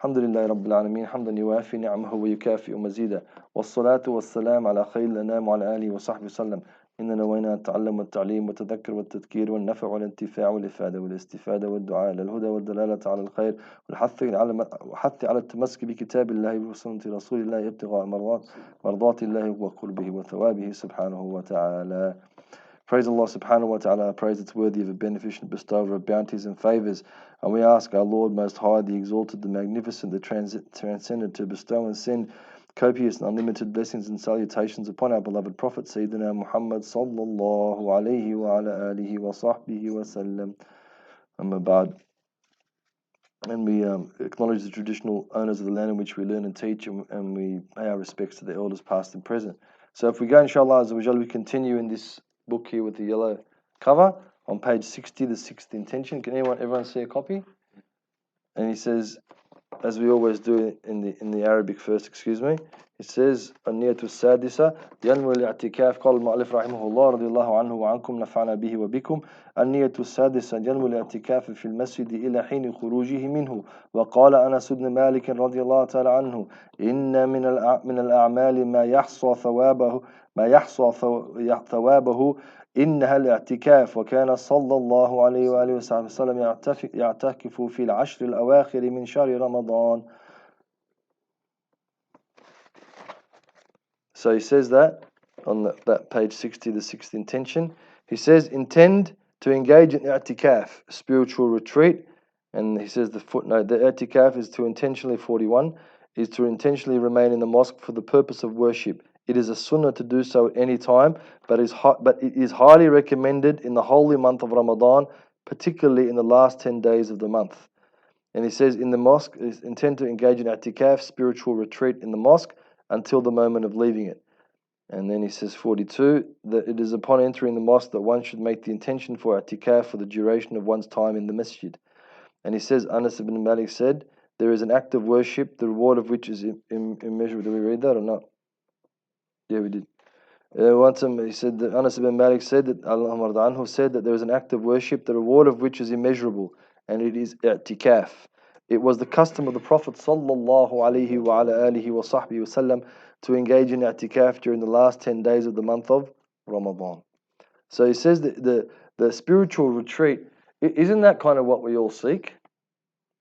الحمد لله رب العالمين حمدا يوافي نعمه ويكافئ مزيدا والصلاة والسلام على خير الأنام وعلى آله وصحبه وسلم إننا نوينا التعلم والتعليم والتذكر والتذكير والنفع والانتفاع والإفادة والاستفادة والدعاء للهدى والدلالة على الخير والحث على التمسك بكتاب الله وسنة رسول الله ابتغاء مرضات الله وقربه وثوابه سبحانه وتعالى. Praise Allah subhanahu wa ta'ala, praise that's worthy of a beneficent bestower of bounties and favours. And we ask our Lord Most High, the Exalted, the Magnificent, the Transcendent, to bestow and send copious and unlimited blessings and salutations upon our beloved Prophet Sayyidina Muhammad sallallahu alayhi wa ala alihi wa sahbihi wa sallam. Amma ba'd. And we acknowledge the traditional owners of the land in which we learn and teach, and we pay our respects to the elders past and present. So if we go, inshallah, we continue in this book here with the yellow cover on page 60, the sixth intention. Can everyone see a copy? And he says, as we always do in the Arabic first, excuse me, it says النية السادسة ينوي الاعتكاف قال المؤلف رحمه الله رضي الله عنه وعنكم نفعنا به وبكم النية السادسة ينوي الاعتكاف في المسجد إلى حين خروجه منه وقال أنس بن مالك رضي الله تعالى عنه إن من الأعمال ما يحصى ثوابه إنها الاعتكاف وكان صلى الله عليه وآله وسلم يعتكف في العشر الأواخر من شهر رمضان. So he says that on that page 60, the sixth intention. He says, intend to engage in i'tikaf, spiritual retreat. And he says the footnote, the i'tikaf is to intentionally, 41, is to intentionally remain in the mosque for the purpose of worship. It is a sunnah to do so at any time, but it is highly recommended in the holy month of Ramadan, particularly in the last 10 days of the month. And he says in the mosque, intend to engage in i'tikaf, spiritual retreat in the mosque, until the moment of leaving it. And then he says 42, that it is upon entering the mosque that one should make the intention for i'tikaf for the duration of one's time in the masjid. And he says, Anas ibn Malik said, there is an act of worship, the reward of which is immeasurable. Do we read that or not? Yeah, we did. Once he said that Anas ibn Malik said that anhu said that there is an act of worship, the reward of which is immeasurable, and it is i'tikaf. It was the custom of the Prophet sallallahu alaihi wa ala alihi wa sahbihi wasallam to engage in i'tikaf during the last 10 days of the month of Ramadan. So he says that the spiritual retreat, isn't that kind of what we all seek?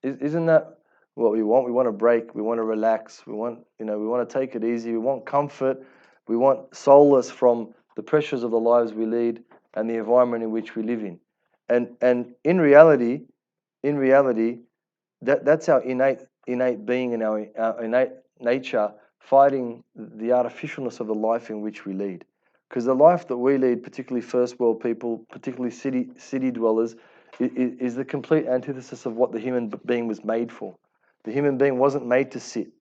Isn't that what we want? We want to break, we want to relax, we want to take it easy, we want comfort, we want solace from the pressures of the lives we lead and the environment in which we live in. And in reality, that's our innate being and our innate nature fighting the artificialness of the life in which we lead. Because the life that we lead, particularly first world people, particularly city dwellers, is the complete antithesis of what the human being was made for. The human being wasn't made to sit.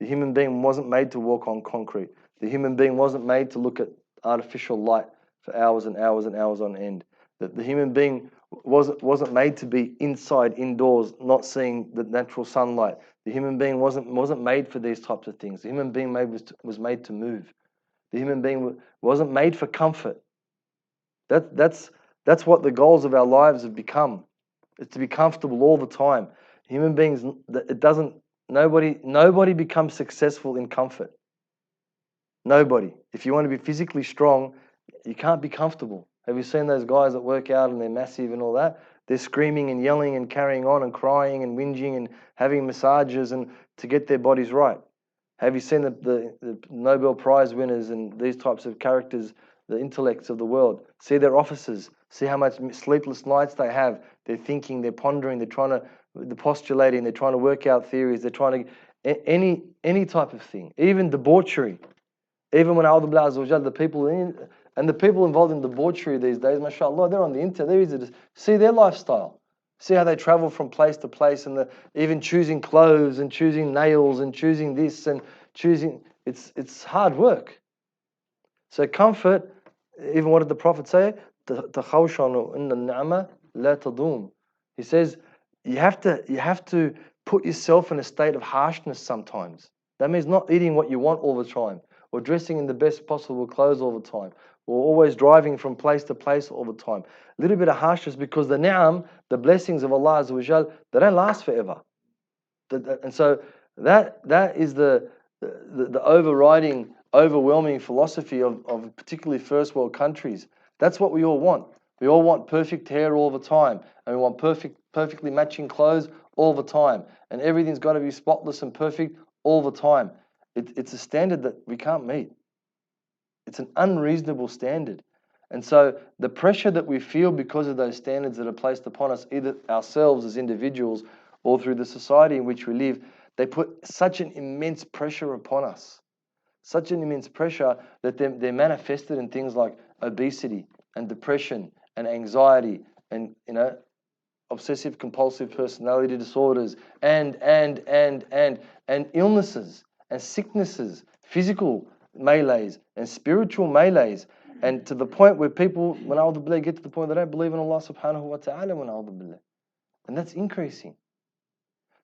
The human being wasn't made to walk on concrete. The human being wasn't made to look at artificial light for hours and hours and hours on end. That the human being wasn't made to be indoors, not seeing the natural sunlight. The human being wasn't made for these types of things. The human being was made to move. The human being wasn't made for comfort. That's what the goals of our lives have become. It's to be comfortable all the time. Human beings, nobody becomes successful in comfort. Nobody. If you want to be physically strong, you can't be comfortable. Have you seen those guys that work out and they're massive and all that? They're screaming and yelling and carrying on and crying and whinging and having massages and to get their bodies right. Have you seen the Nobel Prize winners and these types of characters, the intellects of the world? See their offices. See how much sleepless nights they have. They're thinking, they're pondering, they're postulating, they're trying to work out theories, they're trying to any type of thing, even debauchery. Even when the people involved in debauchery these days, mashallah, they're on the internet. They're easy to see their lifestyle. See how they travel from place to place, and even choosing clothes and choosing nails and choosing this and choosing. It's hard work. So comfort. Even what did the Prophet say? He says you have to put yourself in a state of harshness sometimes. That means not eating what you want all the time, or dressing in the best possible clothes all the time, or always driving from place to place all the time. A little bit of harshness, because the ni'am, the blessings of Allah Azza wa Jal, they don't last forever. And so that is the overriding, overwhelming philosophy of particularly first world countries. That's what we all want. We all want perfect hair all the time, and we want perfectly matching clothes all the time, and everything's got to be spotless and perfect all the time. It's a standard that we can't meet. It's an unreasonable standard. And so the pressure that we feel because of those standards that are placed upon us, either ourselves as individuals or through the society in which we live, they put such an immense pressure upon us. Such an immense pressure that they're manifested in things like obesity and depression and anxiety and, obsessive compulsive personality disorders and illnesses and sicknesses, physical melees and spiritual melees, and to the point where people, when get to the point they don't believe in Allah subhanahu wa ta'ala, and that's increasing.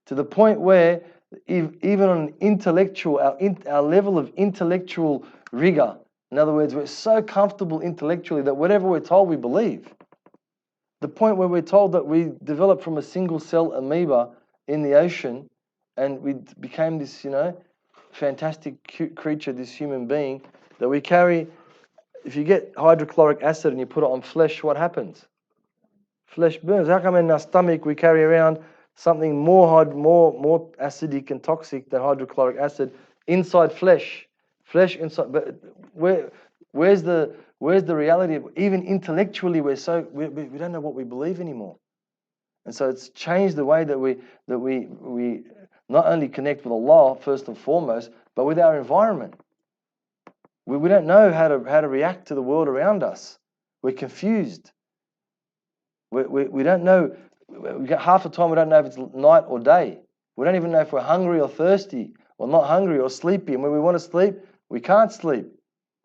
To the point where even on an intellectual, our level of intellectual rigor, in other words, we're so comfortable intellectually that whatever we're told we believe. The point where we're told that we developed from a single cell amoeba in the ocean and we became this, fantastic cute creature, this human being that we carry. If you get hydrochloric acid and you put it on flesh, what happens? Flesh burns. How come in our stomach we carry around something more acidic and toxic than hydrochloric acid inside flesh? Flesh inside, but where's the reality of, even intellectually we don't know what we believe anymore. And so it's changed the way that we not only connect with Allah first and foremost, but with our environment. We don't know how to react to the world around us. We're confused. We don't know. Half the time we don't know if it's night or day. We don't even know if we're hungry or thirsty or not hungry or sleepy. And when we want to sleep, we can't sleep.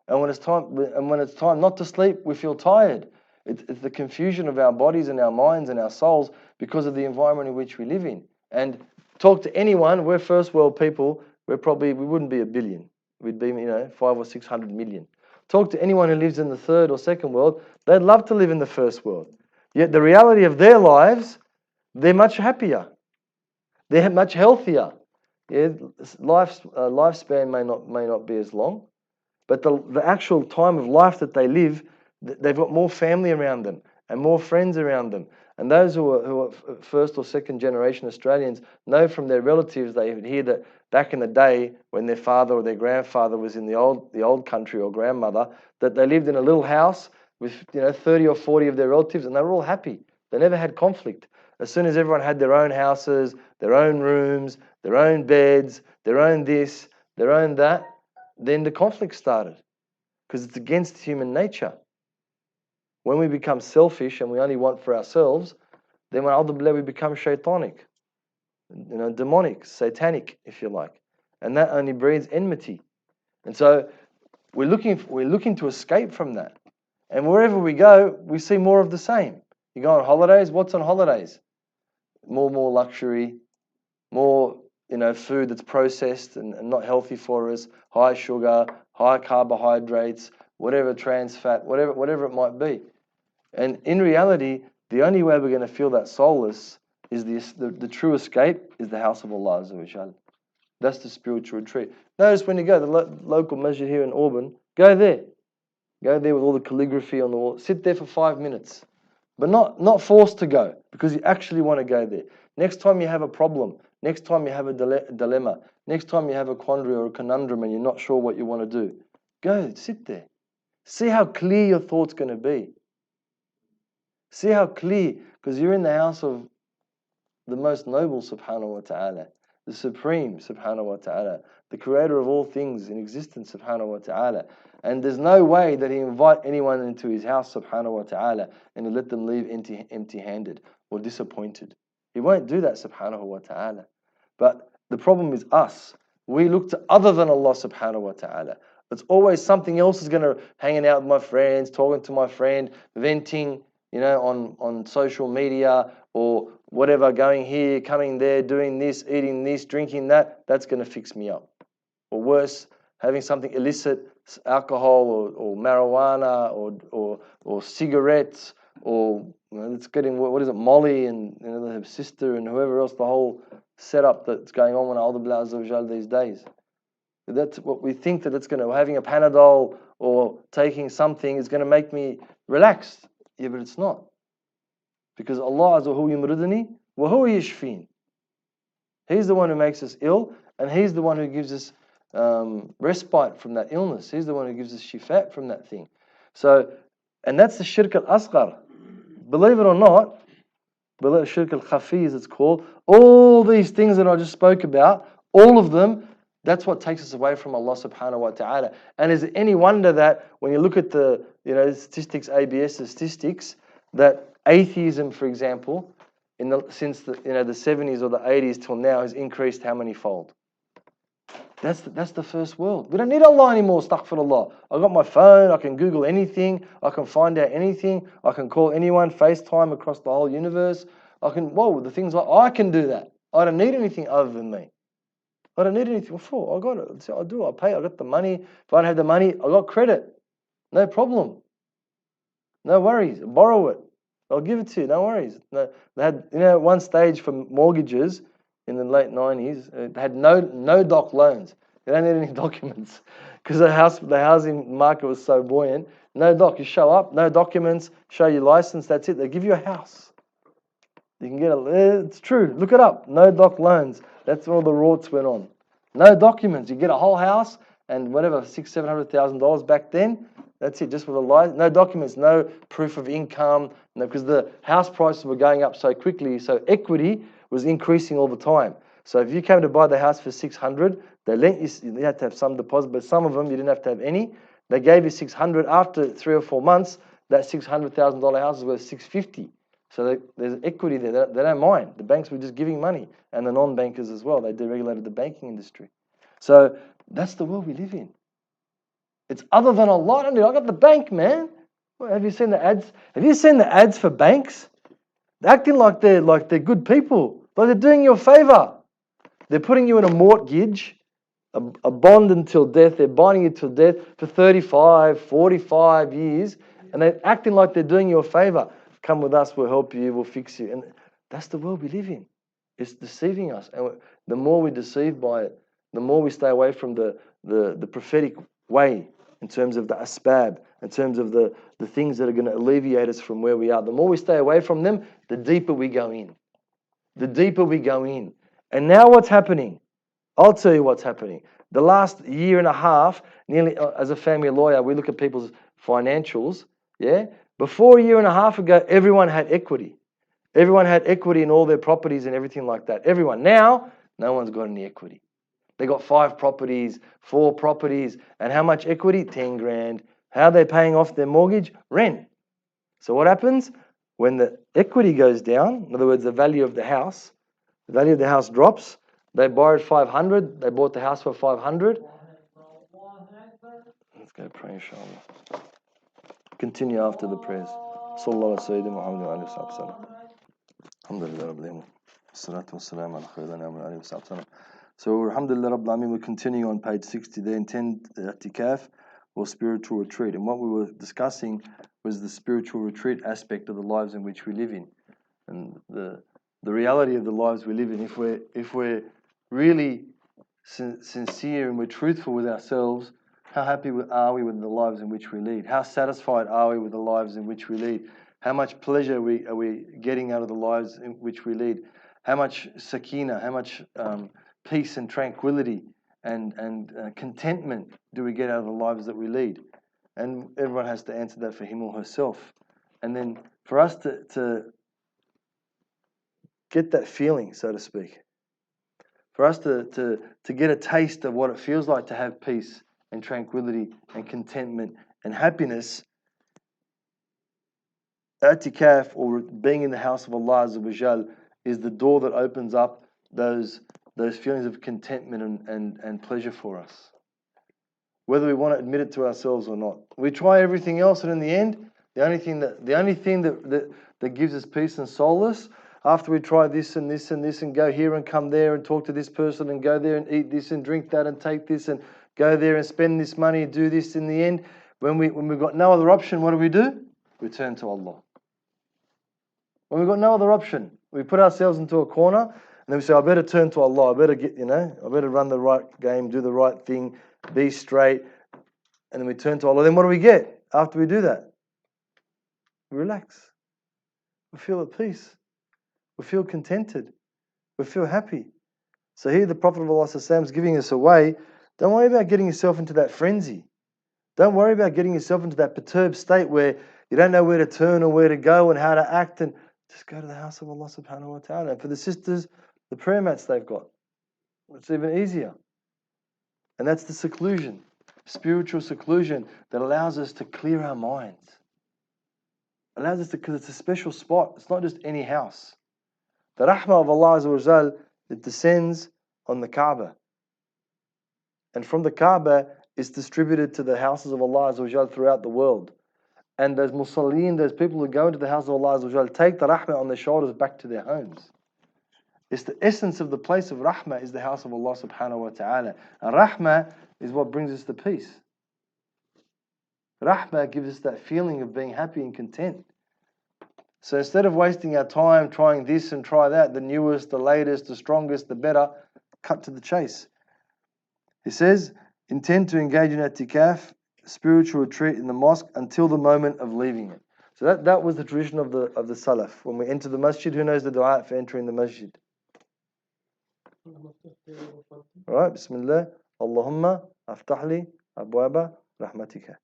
And when it's time not to sleep, we feel tired. It's the confusion of our bodies and our minds and our souls because of the environment in which we live in. And talk to anyone, we're first world people, we wouldn't be a billion. We'd be, 500 or 600 million. Talk to anyone who lives in the third or second world, they'd love to live in the first world. Yet the reality of their lives, they're much happier. They're much healthier. Yeah, lifespan may not be as long, but the actual time of life that they live, they've got more family around them and more friends around them. And those who are first or second generation Australians know from their relatives, they hear that back in the day when their father or their grandfather was in the old country, or grandmother, that they lived in a little house with 30 or 40 of their relatives, and they were all happy. They never had conflict. As soon as everyone had their own houses, their own rooms, their own beds, their own this, their own that, then the conflict started, because it's against human nature. When we become selfish and we only want for ourselves, then when we become shaitanic, demonic, satanic, if you like, and that only breeds enmity. And so we're looking to escape from that. And wherever we go, we see more of the same. You go on holidays. What's on holidays? More luxury, more food that's processed and not healthy for us. High sugar, high carbohydrates, whatever trans fat, whatever it might be. And in reality, the only way we're going to feel that soulless is the true escape is the house of Allah Azza wa Jal. That's the spiritual retreat. Notice when you go to the local masjid here in Auburn, go there. Go there with all the calligraphy on the wall. Sit there for 5 minutes. But not forced to go, because you actually want to go there. Next time you have a problem, next time you have a dilemma, next time you have a quandary or a conundrum and you're not sure what you want to do, go, sit there. See how clear your thought's going to be. See how clear, because you're in the house of the most noble subhanahu wa ta'ala, the supreme subhanahu wa ta'ala, the creator of all things in existence subhanahu wa ta'ala. And there's no way that he invite anyone into his house subhanahu wa ta'ala and he let them leave empty-handed or disappointed. He won't do that subhanahu wa ta'ala. But the problem is us. We look to other than Allah subhanahu wa ta'ala. It's always something else is going to hanging out with my friends, talking to my friend, venting, on social media or whatever, going here, coming there, doing this, eating this, drinking that. That's going to fix me up. Or worse, having something illicit, alcohol or marijuana or cigarettes or it's getting, what is it, Molly and her sister and whoever else, the whole setup that's going on with A'udhu Billah Azza wa Jal these days. That's what we think, that it's going to, having a Panadol or taking something is going to make me relaxed. Yeah, but it's not. Because Allah Azza wa yumriduni wa huwa yashfin. He's the one who makes us ill, and He's the one who gives us respite from that illness. He's the one who gives us shifa from that thing. So, and that's the shirk al-asghar. Believe it or not, shirk al-khafi as it's called, all these things that I just spoke about, all of them, that's what takes us away from Allah subhanahu wa ta'ala. And is it any wonder that when you look at the statistics, ABS statistics, that atheism, for example, since the 70s or the 80s till now has increased how many fold? That's the first world. We don't need Allah anymore, astaghfirullah. I've got my phone, I can Google anything, I can find out anything, I can call anyone, FaceTime across the whole universe. The things like, I can do that. I don't need anything other than me. I don't need anything before. I got it. So I do. I pay. I got the money. If I don't have the money, I got credit. No problem. No worries. Borrow it. I'll give it to you. No worries. No, they had, at one stage for mortgages in the late 90s, they had no doc loans. They don't need any documents because the housing market was so buoyant. No doc. You show up, no documents, show your license. That's it. They give you a house. You can get it's true. Look it up. No doc loans. That's all the rorts went on. No documents. You get a whole house and whatever, $600,000-$700,000 back then. That's it. Just with a license. No documents. No proof of income. No, because the house prices were going up so quickly. So equity was increasing all the time. So if you came to buy the house for $600,000, they lent you had to have some deposit, but some of them you didn't have to have any. They gave you $600,000. After 3 or 4 months, that $600,000 house is worth $650,000. So there's equity there. They don't mind. The banks were just giving money, and the non-bankers as well. They deregulated the banking industry. So that's the world we live in. It's other than Allah. I got the bank, man. Well, have you seen the ads? Have you seen the ads for banks? They're acting like they're good people. Like they're doing you a favor. They're putting you in a mortgage, a bond until death. They're binding you till death for 35, 45 years, and they're acting like they're doing you a favor. Come with us, we'll help you, we'll fix you. And that's the world we live in. It's deceiving us. And the more we're deceived by it, the more we stay away from the prophetic way in terms of the asbab, in terms of the things that are going to alleviate us from where we are. The more we stay away from them, the deeper we go in. The deeper we go in. And now what's happening? I'll tell you what's happening. The last year and a half, nearly as a family lawyer, we look at people's financials, yeah? Before a year and a half ago, everyone had equity. Everyone had equity in all their properties and everything like that. Everyone. Now, no one's got any equity. They got 5 properties, 4 properties, and how much equity? 10 grand. How are they paying off their mortgage? Rent. So what happens? When the equity goes down, in other words, the value of the house drops. They borrowed 500, they bought the house for 500. Let's go pray, inshallah. Continue after the prayers. Sallallahu alayhi wa sallam. Alhamdulillah Rabbil Alamin. Salatu wassalamu ala khayrina wa alihi wa sallam. So, alhamdulillah Rabbil Alamin, we're continuing on page 60 there, intend tikaf or spiritual retreat. And what we were discussing was the spiritual retreat aspect of the lives in which we live in. And the reality of the lives we live in, if we're really sincere and we're truthful with ourselves, how happy are we with the lives in which we lead? How satisfied are we with the lives in which we lead? How much pleasure are we getting out of the lives in which we lead? How much sakina, how much peace and tranquility and contentment do we get out of the lives that we lead? And everyone has to answer that for him or herself. And then for us to get that feeling, so to speak, for us to get a taste of what it feels like to have peace and tranquility and contentment and happiness, i'tikaf or being in the house of Allah Azza wa Jal is the door that opens up those feelings of contentment and pleasure for us, whether we want to admit it to ourselves or not. We try everything else, and in the end, the only thing that gives us peace and solace, after we try this and this and this and go here and come there and talk to this person and go there and eat this and drink that and take this and go there and spend this money and do this, in the end, when we've got no other option, what do? We turn to Allah. When we've got no other option, we put ourselves into a corner And then we say, I better turn to Allah, I better get, I better run the right game, do the right thing, be straight. And then we turn to Allah. Then what do we get after we do that? We relax. We feel at peace. We feel contented. We feel happy. So here the Prophet of Allah is giving us a way. Don't worry about getting yourself into that frenzy. Don't worry about getting yourself into that perturbed state where you don't know where to turn or where to go and how to act. And just go to the house of Allah subhanahu wa ta'ala. And for the sisters, the prayer mats they've got. It's even easier. And that's the seclusion. Spiritual seclusion that allows us to clear our minds. Allows us to, because it's a special spot. It's not just any house. The rahmah of Allah Azza wa Jal, it descends on the Kaaba. And from the Kaaba, it's distributed to the houses of Allah Azza wa Jal throughout the world. And those musalleen, those people who go into the house of Allah Azza wa Jal, take the rahmah on their shoulders back to their homes. It's the essence of the place of rahmah is the house of Allah subhanahu wa ta'ala. And rahmah is what brings us the peace. Rahmah gives us that feeling of being happy and content. So instead of wasting our time trying this and try that, the newest, the latest, the strongest, the better, cut to the chase. He says, intend to engage in i'tikaf, spiritual retreat in the mosque until the moment of leaving it. So that was the tradition of the Salaf. When we enter the masjid, who knows the dua for entering the masjid? Alright, Bismillah. Allahumma aftahli abwaba rahmatika.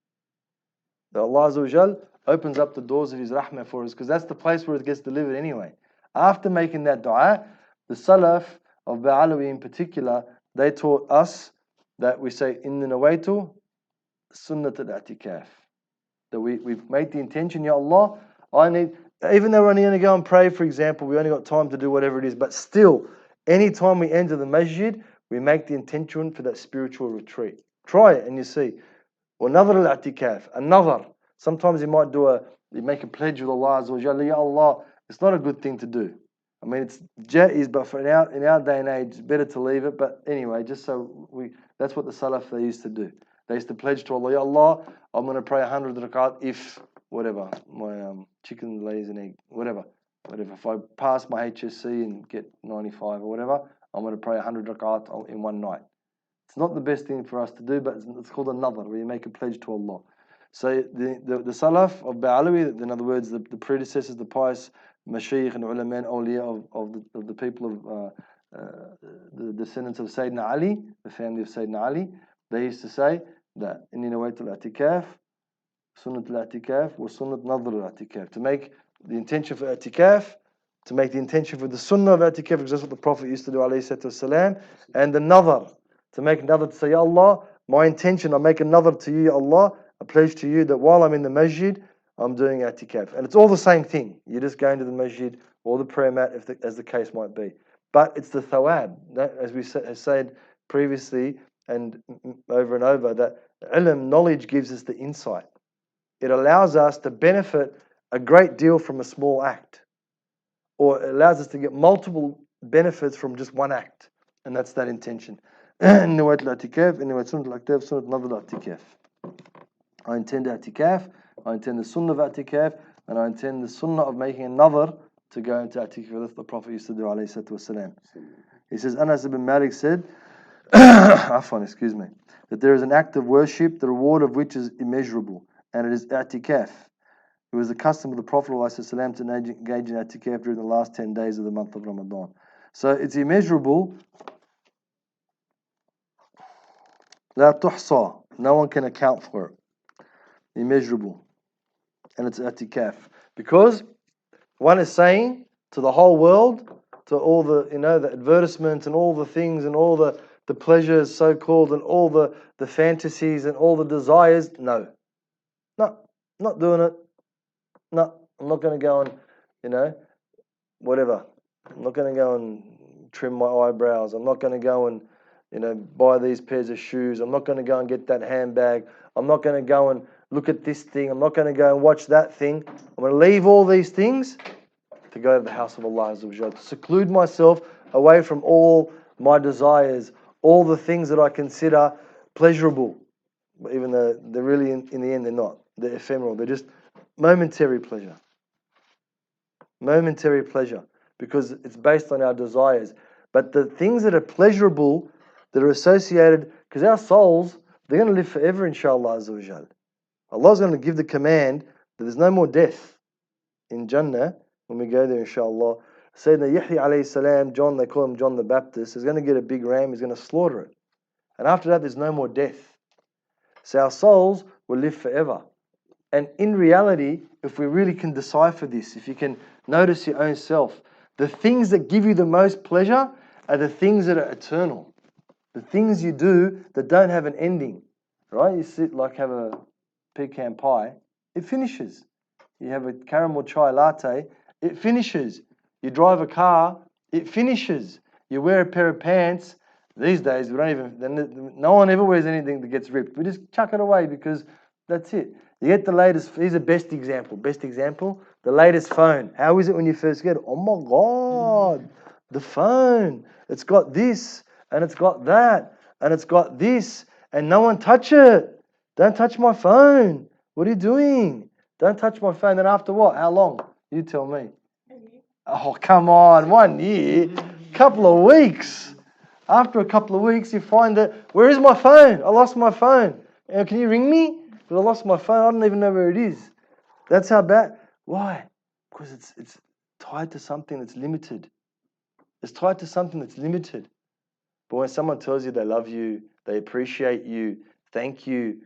That Allah Azza wa Jal opens up the doors of His rahmah for us, because that's the place where it gets delivered anyway. After making that dua, the Salaf of Ba'alawi in particular, they taught us that we say, Inna nawaitu sunnat al-i'tikaf. That we've made the intention, Ya Allah, even though we're only going to go and pray, for example, we only got time to do whatever it is, but still, anytime we enter the masjid, we make the intention for that spiritual retreat. Try it and you see. Another al-i'tikaf, another. Sometimes you make a pledge with Allah Azza wa Jalla, Ya Allah, it's not a good thing to do. I mean, it's jaiz, but in our day and age, it's better to leave it. But anyway, just so that's what the Salaf they used to do. They used to pledge to Allah, Ya Allah, I'm going to pray 100 rakat if, whatever, my chicken lays an egg, whatever. If I pass my HSC and get 95 or whatever, I'm going to pray 100 rakat in one night. It's not the best thing for us to do, but it's called a nadhr, where you make a pledge to Allah. So the Salaf of Ba'alawi, in other words, the predecessors, the pious Mashaykh and ulama and awliya of the people of the descendants of Sayyidina Ali, the family of Sayyidina Ali, they used to say that inni nawaitu al-i'tikaf, sunnat al-i'tikaf, wa sunnat nadhr al-i'tikaf. To make the intention for i'tikaf, to make the intention for the sunnah of i'tikaf, because that's what the Prophet used to do, alayhi salatu wasalam, and the nadhr, to make another, to say, Ya Allah, my intention, I make another to you, Ya Allah, a pledge to you that while I'm in the masjid, I'm doing i'tikaf. And it's all the same thing. You're just going to the masjid or the prayer mat, as the case might be. But it's the thawab, as we have said previously and over, that ilm, knowledge, gives us the insight. It allows us to benefit a great deal from a small act. Or it allows us to get multiple benefits from just one act. And that's that intention. I intend i'tikaf, I intend the sunnah of i'tikaf, and I intend the sunnah of making another to go into i'tikaf. That's what the Prophet used to do, alayhi salatu wasalam. He says, Anas ibn Malik said, that there is an act of worship, the reward of which is immeasurable, and it is i'tikaf. It was the custom of the Prophet ﷺ to engage in i'tikaf during the last 10 days of the month of Ramadan. So it's immeasurable. La tuhsa. No one can account for it. Immeasurable. And it's i'tikaf. Because one is saying to the whole world, to all the, the advertisements and all the things and all the pleasures so-called and all the fantasies and all the desires, no, not doing it. No, I'm not going to go and, whatever. I'm not going to go and trim my eyebrows. I'm not going to go and, buy these pairs of shoes. I'm not going to go and get that handbag. I'm not going to go and look at this thing. I'm not going to go and watch that thing. I'm going to leave all these things to go to the house of Allah Azza wa Jalla, to seclude myself away from all my desires, all the things that I consider pleasurable, even though they're really, in the end, they're not. They're ephemeral. They're just momentary pleasure. Momentary pleasure, because it's based on our desires. But the things that are pleasurable, that are associated, because our souls, they're going to live forever, inshallah azza wa jal. Allah's going to give the command that there's no more death in Jannah when we go there, inshallah. Sayyidina Yahya alayhi salam, John, they call him John the Baptist, is going to get a big ram, he's going to slaughter it. And after that, there's no more death. So our souls will live forever. And in reality, if we really can decipher this, if you can notice your own self, the things that give you the most pleasure are the things that are eternal. The things you do that don't have an ending. Right? You sit like have a pecan pie, it finishes. You have a caramel chai latte, it finishes. You drive a car, it finishes. You wear a pair of pants. These days, no one ever wears anything that gets ripped. We just chuck it away because that's it. You get the latest, here's the best example, the latest phone. How is it when you first get it? Oh my God, the phone. It's got this, and it's got that, and it's got this, and no one touch it. Don't touch my phone. What are you doing? Don't touch my phone. Then after what? How long? You tell me. Oh, come on, 1 year, couple of weeks. After a couple of weeks, you find that, where is my phone? I lost my phone. Can you ring me? Because I lost my phone. I don't even know where it is. That's how bad. Why? Because it's tied to something that's limited. It's tied to something that's limited. But when someone tells you they love you, they appreciate you, thank you,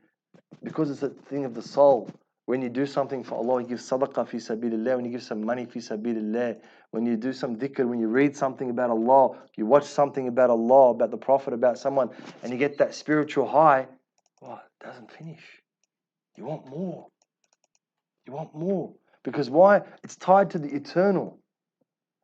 because it's a thing of the soul. When you do something for Allah, you give sadaqah fi sabilillah, when you give some money fi sabilillah, when you do some dhikr, when you read something about Allah, you watch something about Allah, about the Prophet, about someone, and you get that spiritual high, well, it doesn't finish. You want more. You want more. Because why? It's tied to the eternal.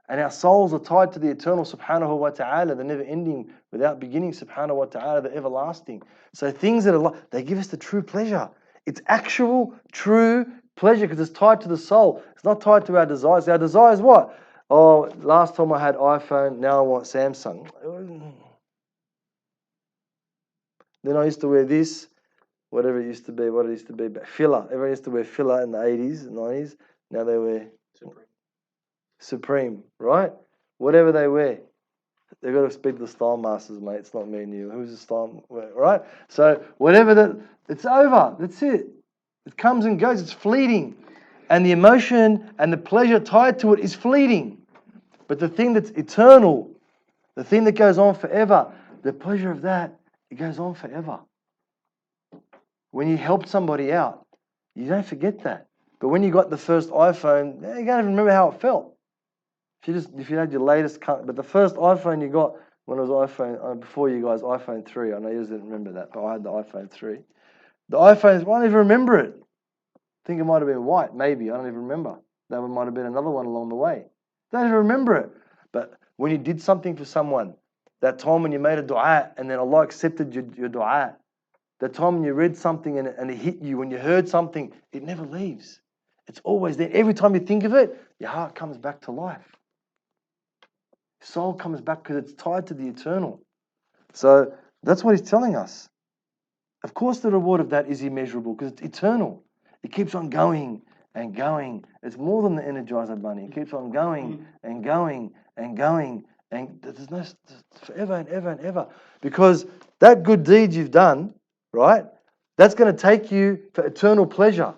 And our souls are tied to the eternal, subhanahu wa ta'ala, the never ending, without beginning, subhanahu wa ta'ala, the everlasting. So things that are, they give us the true pleasure. It's actual, true pleasure because it's tied to the soul. It's not tied to our desires. Our desires what? Oh, last time I had iPhone, now I want Samsung. Then I used to wear this, whatever it used to be, but filler. Everyone used to wear filler in the 80s, 90s. Now they wear Supreme, right? Whatever they wear. They've got to speak to the style masters, mate. It's not me and you. Who's the style, right? So whatever that, it's over. That's it. It comes and goes. It's fleeting. And the emotion and the pleasure tied to it is fleeting. But the thing that's eternal, the thing that goes on forever, the pleasure of that, it goes on forever. When you help somebody out, you don't forget that. But when you got the first iPhone, you can't even remember how it felt. If you had your latest, but the first iPhone you got when it was iPhone, before you guys, iPhone 3, I know you didn't remember that, but I had the iPhone 3. The iPhones, I don't even remember it. I think it might have been white, maybe, I don't even remember. That might have been another one along the way. I don't even remember it. But when you did something for someone, that time when you made a dua and then Allah accepted your dua, that time when you read something and it hit you, when you heard something, it never leaves. It's always there. Every time you think of it, your heart comes back to life. Soul comes back because it's tied to the eternal. So that's what he's telling us. Of course, the reward of that is immeasurable because it's eternal. It keeps on going and going. It's more than the Energizer Bunny. It keeps on going and going and going. And there's no forever and ever and ever. Because that good deed you've done, right, that's going to take you for eternal pleasure.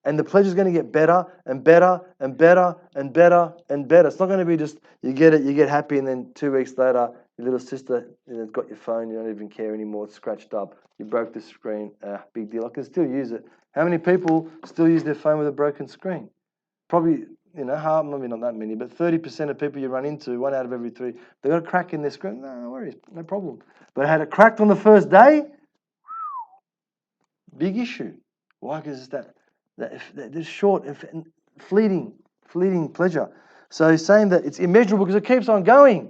And the pleasure is going to get better and better and better and better and better. It's not going to be just you get it, you get happy, and then 2 weeks later, your little sister has got your phone, you don't even care anymore, it's scratched up, you broke the screen, big deal. I can still use it. How many people still use their phone with a broken screen? Probably, maybe not that many, but 30% of people you run into, 1 out of every 3, they got a crack in their screen. No worries, no problem. But had it cracked on the first day, big issue. Why? Because it's that this short, fleeting pleasure. So he's saying that it's immeasurable because it keeps on going.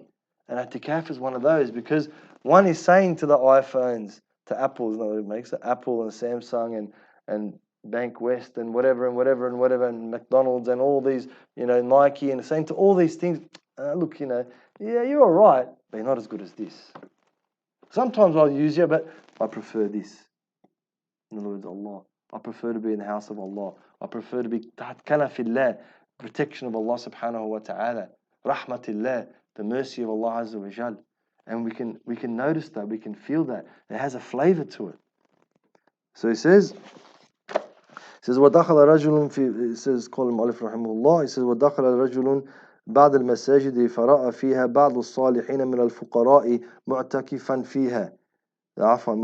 And tikaf is one of those because one is saying to the iPhones, to Apple, isn't that what it makes it? Apple and Samsung and Bank West and whatever and McDonald's and all these, Nike, and saying to all these things, look, yeah, you're all right, but you're not as good as this. Sometimes I'll use you, but I prefer this. In other words, Allah. I prefer to be in the house of Allah. I prefer to be tahtkala fillah, protection of Allah subhanahu wa ta'ala, rahmatillah, the mercy of Allah Azza wa Jal. And we can notice that, we can feel that. It has a flavor to it. So he says, وَدَخَلَ رَجُلٌ في, it says, قال المؤلف رحمه الله, he says, وَدَخَلَ رَجُلٌ بعض المساجد فرأى فيها بعض الصالحين من الفقراء معتكفا فيها عفوا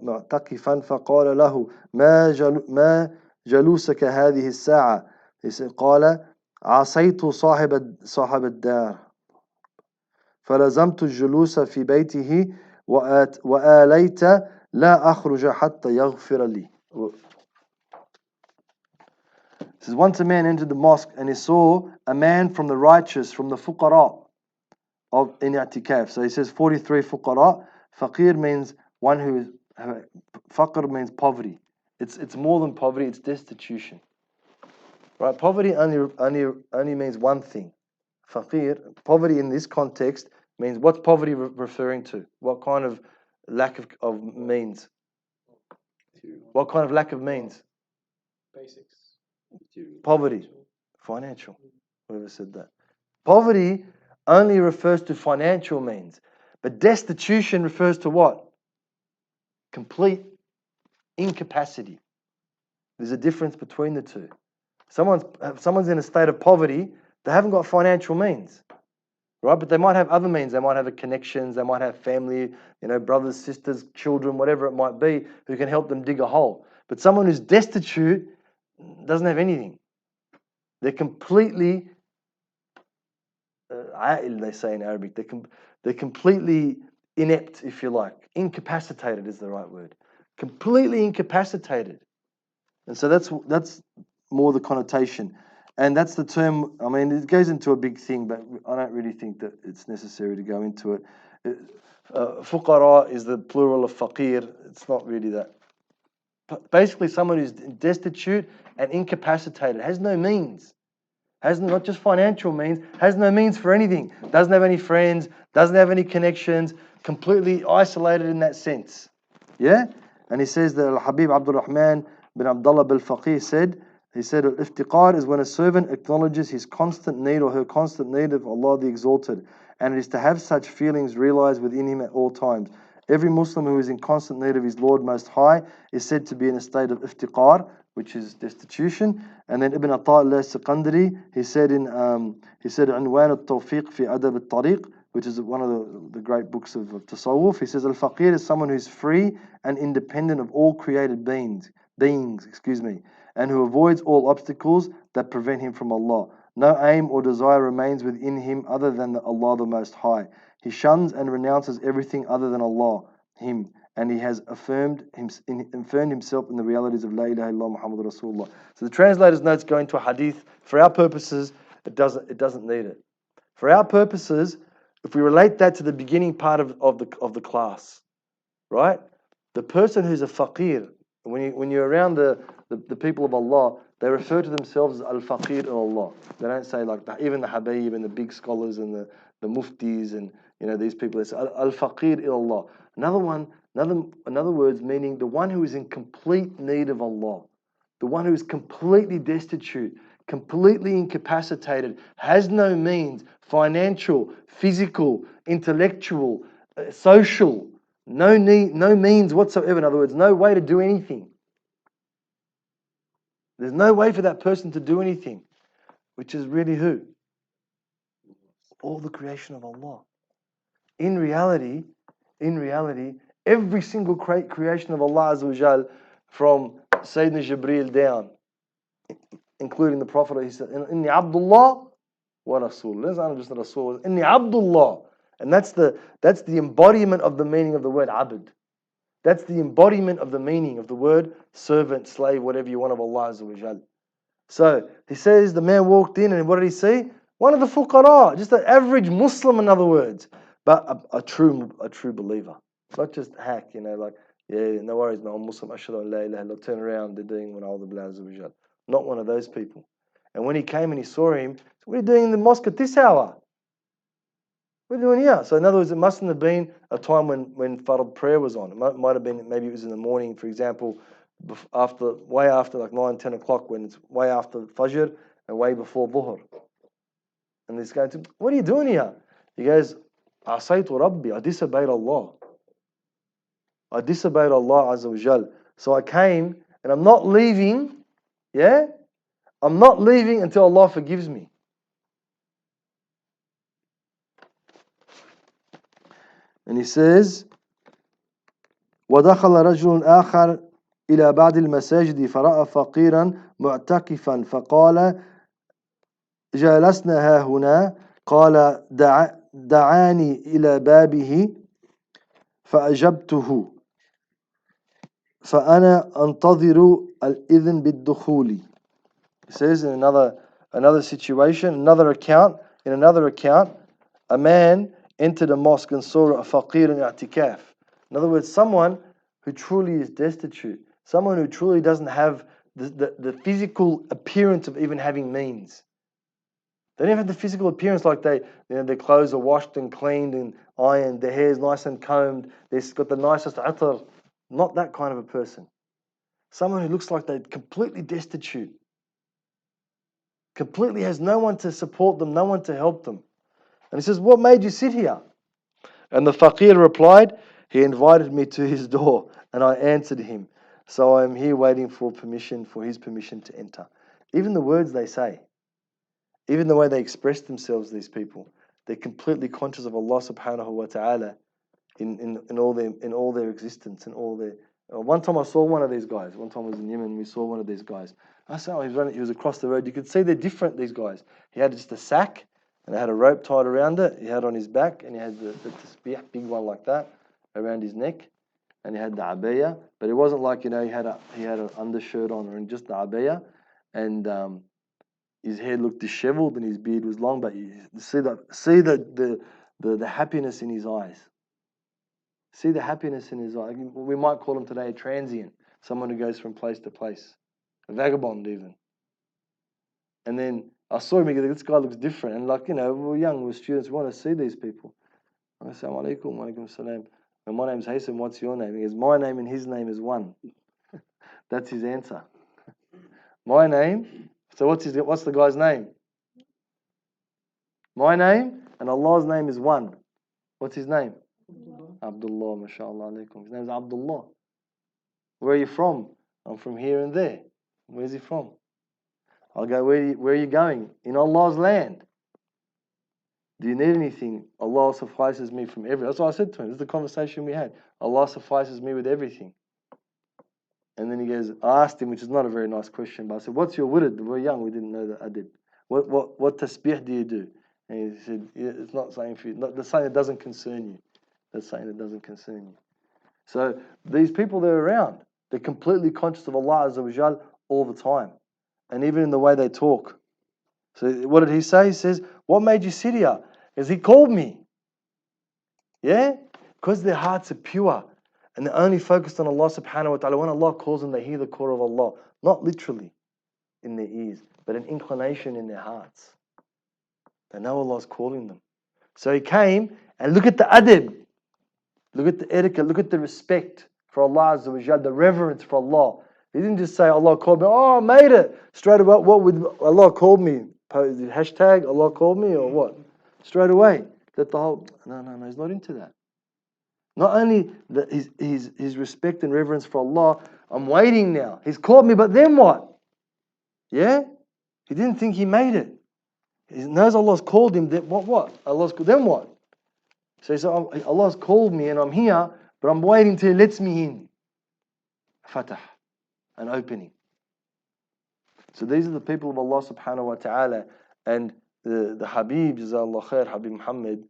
معتكفا فقال له ما جلوسك هذه الساعة. He said, قال عصيت صاحب الدار فلزمت الجلوس في بيته وآليت لا أخرج حتى يغفر لي. It says, once a man entered the mosque and he saw a man from the righteous, from the fuqara of in i'tikaf. So he says 43 fuqara. Faqir means one who is, faqr means poverty. It's more than poverty, it's destitution. Right? Poverty only means one thing. Faqir, poverty in this context means, what's poverty referring to? What kind of lack of means? What kind of lack of means? Basics. Poverty. Financial. Whoever said that. Poverty only refers to financial means. But destitution refers to what? Complete incapacity. There's a difference between the two. Someone's in a state of poverty, they haven't got financial means. Right? But they might have other means. They might have connections, they might have family, brothers, sisters, children, whatever it might be, who can help them dig a hole. But someone who's destitute doesn't have anything. They're completely, they say in Arabic, they're completely inept, if you like. Incapacitated is the right word. Completely incapacitated. And so that's more the connotation. And that's the term, I mean, it goes into a big thing, but I don't really think that it's necessary to go into it. Fuqara is the plural of faqir. It's not really that. But basically, someone who's destitute and incapacitated, has no means. Has not just financial means, has no means for anything. Doesn't have any friends, doesn't have any connections, completely isolated in that sense. Yeah? And he says that al-Habib Abdul Rahman bin Abdullah bil-Faqih said, iftiqar is when a servant acknowledges his constant need or her constant need of Allah the Exalted, and it is to have such feelings realized within him at all times. Every Muslim who is in constant need of his Lord Most High is said to be in a state of iftiqar, which is destitution. And then Ibn Ata'illah Siqandari, he said Unwan al-Tawfiq fi Adab al-Tariq, which is one of the great books of Tasawwuf. He says, Al-Faqir is someone who is free and independent of all created beings, and who avoids all obstacles that prevent him from Allah. No aim or desire remains within him other than Allah the Most High. He shuns and renounces everything other than Allah, him, and he has affirmed himself in the realities of La ilaha illallah Muhammad Rasulullah. So the translator's notes go into a hadith. For our purposes, it doesn't need it. For our purposes, if we relate that to the beginning part of the class, right? The person who's a faqir, when you're around the people of Allah, they refer to themselves as al-faqir ilallah. They don't say like even the Habib and the big scholars and the muftis and these people. They say al-faqir ilallah. Another words meaning the one who is in complete need of Allah, the one who is completely destitute, completely incapacitated, has no means, financial, physical, intellectual, social, no means whatsoever. In other words, no way to do anything. There's no way for that person to do anything, which is really who? All the creation of Allah. In reality, every single creation of Allah Azza wa Jal, from Sayyidina Jibreel down, including the Prophet, he said, Inni Abdullah wa Rasul. That's not just Rasul, Inni Abdullah. And that's the embodiment of the meaning of the word abd. That's the embodiment of the meaning of the word servant, slave, whatever you want of Allah Azza wa Jal. So he says the man walked in and what did he see? One of the fuqara, just an average Muslim in other words, but a true believer. Not just hack, like, yeah, no worries, man, I'm Muslim, ashhadu an la ilaha illallah, turn around, they're doing what Allah Azza wa Jal. Not one of those people. And when he came and he saw him, so what are you doing in the mosque at this hour? What are you doing here? So in other words, it mustn't have been a time when Fard prayer was on. It might have been, maybe it was in the morning, for example, way after like 9, 10 o'clock, when it's way after Fajr and way before Dhuhr. And this guy, what are you doing here? He goes, Asaytu Rabbi, I disobeyed Allah. I disobeyed Allah Azza wa Jal. So I came and I'm not leaving, yeah? I'm not leaving until Allah forgives me. And he says, وَدَخَلَ رَجُلٌ آخَرْ إلى بعض المساجد فرأى فقيرا معتكفا فقال جالسنا ها هنا قال دعاني إلى بابه فأجبته فأنا أنتظر الإذن بالدخول. It says in another situation, in another account, a man entered a mosque and saw a faqir in i'tikaf. In other words, someone who truly is destitute, someone who truly doesn't have the physical appearance of even having means. They don't have the physical appearance like their clothes are washed and cleaned and ironed, their hair's nice and combed, they've got the nicest atar. Not that kind of a person. Someone who looks like they're completely destitute. Completely has no one to support them, no one to help them. And he says, what made you sit here? And the faqir replied, he invited me to his door and I answered him. So I am here waiting for his permission to enter. Even the words they say, even the way they express themselves, these people, they're completely conscious of Allah subhanahu wa ta'ala in all their existence and all their. One time I saw one of these guys. One time I was in Yemen, we saw one of these guys. I saw he was across the road. You could see they're different, these guys. He had just a sack and they had a rope tied around it. He had on his back and he had the tasbih, big one like that, around his neck. And he had the abaya, but it wasn't like, he had an undershirt on or just the abaya. And his hair looked disheveled and his beard was long, but you see the happiness in his eyes. See the happiness in his eyes. We might call him today a transient, someone who goes from place to place, a vagabond even. And then I saw him, this guy looks different. And we were young, we were students, we want to see these people. I said, Assalamu alaikum, wa alaikum salam. And my name's Haisam, what's your name? He goes, my name and his name is one. That's his answer. My name, so what's the guy's name? My name and Allah's name is one. What's his name? Abdullah, mashallah alaikum. His name is Abdullah. Where are you from? I'm from here and there. Where's he from? I'll go, where are you going? In Allah's land. Do you need anything? Allah suffices me from everything. That's what I said to him. This is the conversation we had. Allah suffices me with everything. And then he goes, I asked him, which is not a very nice question, but I said, what's your wurid? We're young, we didn't know that I did. What tasbih do you do? And he said, yeah, it's not saying for you. That's saying it doesn't concern you. That's saying it doesn't concern you. So these people, they're around. They're completely conscious of Allah Azza wa Jal all the time. And even in the way they talk. So what did he say? He says, what made you sit here? Because he called me. Yeah? Because their hearts are pure. And they're only focused on Allah subhanahu wa ta'ala. When Allah calls them, they hear the call of Allah. Not literally in their ears, but an inclination in their hearts. They know Allah's calling them. So he came and look at the adab. Look at the etiquette. Look at the respect for Allah Azza wa Jal, the reverence for Allah. He didn't just say, Allah called me, oh, I made it. Straight away, what would Allah called me? Hashtag Allah called me or what? Straight away. That the whole, no, he's not into that. Not only his respect and reverence for Allah, I'm waiting now. He's called me, but then what? Yeah? He didn't think he made it. He knows Allah's called him, then what? Allah's called, then what? So he said, Allah's called me and I'm here, but I'm waiting till He lets me in. Fatah, an opening. So these are the people of Allah subhanahu wa ta'ala. And the Habib, Jazakallah khair, Habib Muhammad,